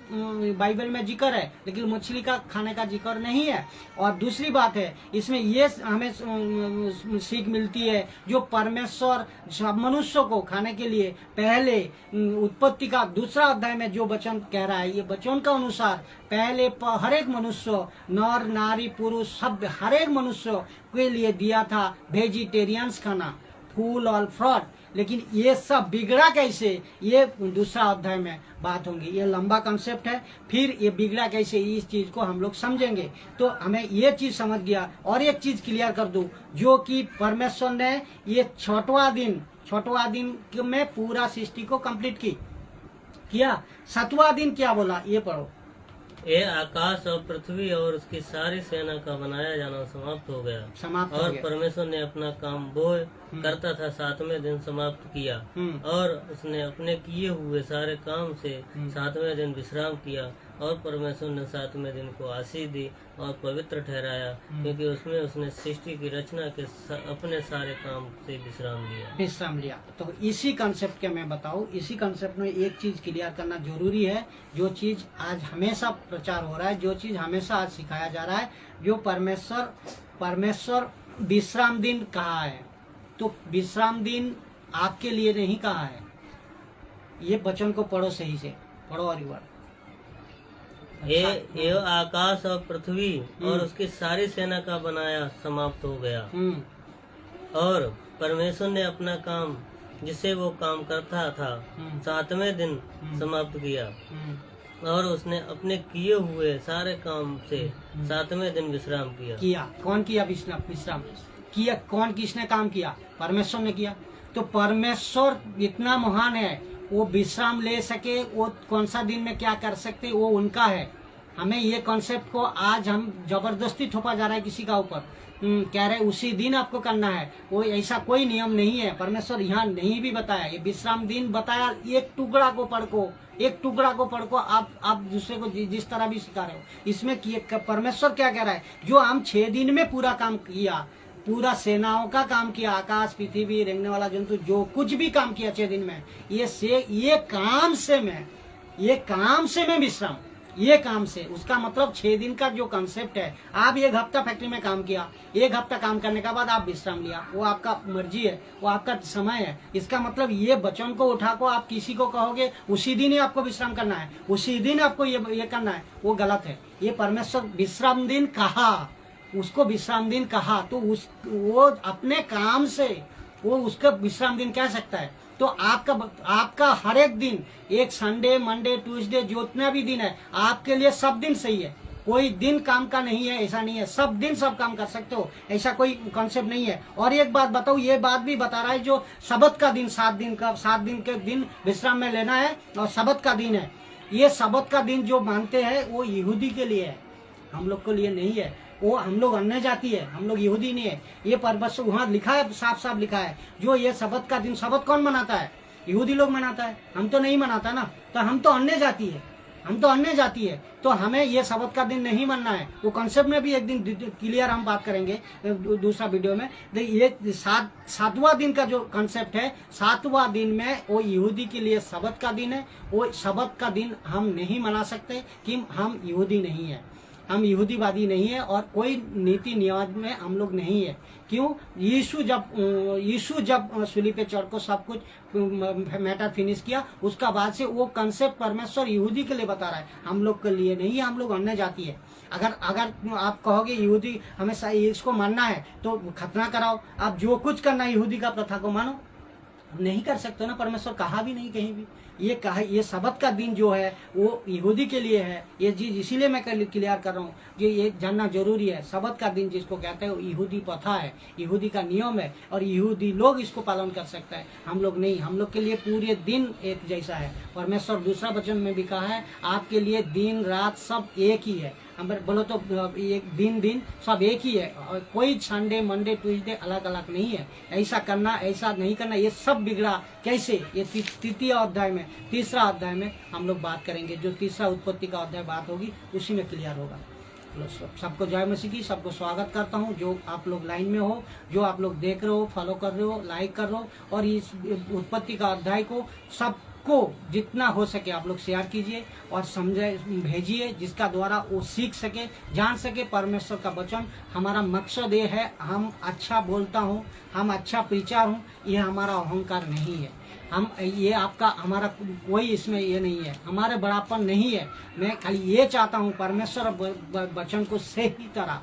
बाइबल में जिक्र है, लेकिन मछली का खाने का जिक्र नहीं है। और दूसरी बात है, इसमें ये हमें सीख मिलती है, जो परमेश्वर सब मनुष्य को खाने के लिए पहले उत्पत्ति का दूसरा अध्याय में जो वचन कह रहा है, ये वचन का अनुसार पहले हर एक मनुष्य, नर नारी पुरुष सब हर एक मनुष्य के लिए दिया था वेजिटेरियंस खाना, फूल और फ्रूट। लेकिन ये सब बिगड़ा कैसे, ये दूसरा अध्याय में बात होंगी। ये लंबा कंसेप्ट है, फिर ये बिगड़ा कैसे इस चीज को हम लोग समझेंगे। तो हमें ये चीज समझ गया। और एक चीज क्लियर कर दूं, जो कि परमेश्वर ने ये छठवां दिन में पूरा सृष्टि को कंप्लीट किया। सातवां दिन क्या बोला ये पढ़ो। ये आकाश और पृथ्वी और उसकी सारी सेना का बनाया जाना समाप्त हो गया। और परमेश्वर ने अपना काम वो करता था 7वें दिन समाप्त किया, और उसने अपने किए हुए सारे काम से 7वें दिन विश्राम किया। और परमेश्वर ने 7वें दिन को आशीष दी और पवित्र ठहराया, क्योंकि उसमें उसने सृष्टि की रचना के अपने सारे काम से विश्राम लिया। तो इसी कंसेप्ट के मैं बताऊं, इसी कंसेप्ट में एक चीज क्लियर करना जरूरी है, जो चीज आज हमेशा प्रचार हो रहा है, जो चीज हमेशा आज सिखाया जा रहा है, जो परमेश्वर विश्राम दिन कहा है, तो विश्राम दिन आपके लिए नहीं कहा है। ये वचन को पढ़ो, सही से पढ़ो। और ये आकाश और पृथ्वी और उसकी सारी सेना का बनाया समाप्त हो गया। और परमेश्वर ने अपना काम जिसे वो काम करता था 7वें दिन समाप्त किया, और उसने अपने किए हुए सारे काम से 7वें दिन विश्राम किया। कौन किया विश्राम किया? कौन किसने काम किया? परमेश्वर ने किया। तो परमेश्वर इतना महान है, वो विश्राम ले सके, वो कौन सा दिन में क्या कर सकते, वो उनका है। हमें ये कॉन्सेप्ट को आज हम जबरदस्ती थोपा जा रहा है किसी का ऊपर, कह रहे उसी दिन आपको करना है। वो ऐसा कोई नियम नहीं है, परमेश्वर यहाँ नहीं भी बताया। ये विश्राम दिन बताया, एक टुकड़ा को पढ़ को आप दूसरे को जिस तरह भी सिखा रहे हो। इसमें परमेश्वर क्या कह रहा है, जो हम 6 दिन में पूरा काम किया, पूरा सेनाओं का काम किया, आकाश पृथ्वी रेंगने वाला जंतु जो कुछ भी काम किया 6 दिन में, ये काम से मैं विश्राम, ये काम से, उसका मतलब 6 दिन का जो कंसेप्ट है। आप 1 हफ्ता फैक्ट्री में काम किया, 1 हफ्ता काम करने के बाद आप विश्राम लिया, वो आपका मर्जी है, वो आपका समय है। इसका मतलब ये वचन को उठा को आप किसी को कहोगे उसी दिन ही आपको विश्राम करना है, उसी दिन आपको ये करना है, वो गलत है। ये परमेश्वर विश्राम दिन कहा, उसको विश्राम दिन कहा, तो वो अपने काम से वो उसका विश्राम दिन कह सकता है। तो आपका हर एक दिन, एक संडे मंडे ट्यूसडे जितना भी दिन है, आपके लिए सब दिन सही है। कोई दिन काम का नहीं है, ऐसा नहीं है, सब दिन सब काम कर सकते हो, ऐसा कोई कॉन्सेप्ट नहीं है। और एक बात बताओ, ये बात भी बता रहा है, जो सबत का दिन 7 दिन के दिन विश्राम में लेना है, और सबत का दिन है, ये सबत का दिन जो मानते हैं वो यहूदी के लिए है, हम लोग के लिए नहीं है। वो हम लोग अन्य जाति है, हम लोग यहूदी नहीं है। ये परमेश्वर वहाँ लिखा है, साफ साफ लिखा है। जो ये शबत का दिन, शबत कौन मनाता है? यहूदी लोग मनाता है, हम तो नहीं मनाता ना। तो हम तो अन्य जाति है, हम तो अन्य जाति है, तो हमें ये शबत का दिन नहीं मानना है। वो कॉन्सेप्ट में भी एक दिन क्लियर हम बात करेंगे दूसरा वीडियो में। ये सातवां दिन का जो कॉन्सेप्ट है, सातवां दिन में वो यहूदी के लिए शबत का दिन है। वो शबत का दिन हम नहीं मना सकते कि हम यहूदी नहीं है, हम यहूदीवादी नहीं है, और कोई नीति नियम में हम लोग नहीं है। क्यों? यीशु जब सूली पे चढ़ को सब कुछ मैटर फिनिश किया, उसका बाद से वो कंसेप्ट परमेश्वर यहूदी के लिए बता रहा है, हम लोग के लिए नहीं है। हम लोग अन्य जाति है। अगर आप कहोगे यहूदी हमें इसको मानना है तो खतना कराओ, आप जो कुछ करना है यहूदी का प्रथा को मानो। नहीं कर सकते ना, परमेश्वर कहा भी नहीं कहीं भी। ये शबत का दिन जो है वो यहूदी के लिए है। ये चीज इसीलिए मैं क्लियर कर रहा हूँ, ये जानना जरूरी है। शबत का दिन जिसको कहते हैं वो यहूदी प्रथा है, यहूदी का नियम है, और यहूदी लोग इसको पालन कर सकता है, हम लोग नहीं। हम लोग के लिए पूरे दिन एक जैसा है। परमेश्वर दूसरा वचन में भी कहा है, आपके लिए दिन रात सब एक ही है। हम बोलो तो एक दिन सब एक ही है, और कोई संडे मंडे ट्यूसडे अलग अलग नहीं है। ऐसा करना ऐसा नहीं करना, ये सब बिगड़ा कैसे, ये तृतीय अध्याय में, तीसरा अध्याय में हम लोग बात करेंगे। जो तीसरा उत्पत्ति का अध्याय बात होगी उसी में क्लियर होगा। सबको जय मसीह की, सबको स्वागत करता हूँ। जो आप लोग लाइन में हो, जो आप लोग देख रहे हो, फॉलो कर रहे हो, लाइक कर रहे हो, और इस उत्पत्ति का अध्याय को सबको जितना हो सके आप लोग शेयर कीजिए और समझे, भेजिए, जिसका द्वारा वो सीख सके, जान सके परमेश्वर का वचन। हमारा मकसद ये है, हम अच्छा बोलता हूँ, हम अच्छा प्रीचर हूँ, ये हमारा अहंकार नहीं है। हम ये आपका हमारा कोई इसमें ये नहीं है, हमारे बड़ापन नहीं है। मैं खाली ये चाहता हूँ परमेश्वर वचन को सही तरह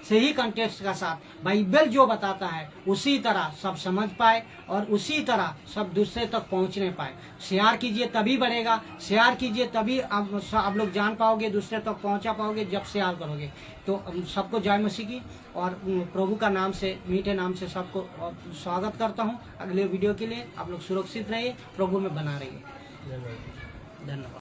सही कंटेक्स्ट का साथ बाइबल जो बताता है उसी तरह सब समझ पाए, और उसी तरह सब दूसरे तक पहुँचने पाए। शेयर कीजिए तभी बढ़ेगा, शेयर कीजिए तभी आप लोग जान पाओगे, दूसरे तक पहुँचा पाओगे जब शेयर करोगे। तो सबको जय मसीह की, और प्रभु का नाम से, मीठे नाम से सबको स्वागत करता हूँ। अगले वीडियो के लिए आप लोग सुरक्षित रहिए, प्रभु में बना रहिए। धन्यवाद। धन्यवाद।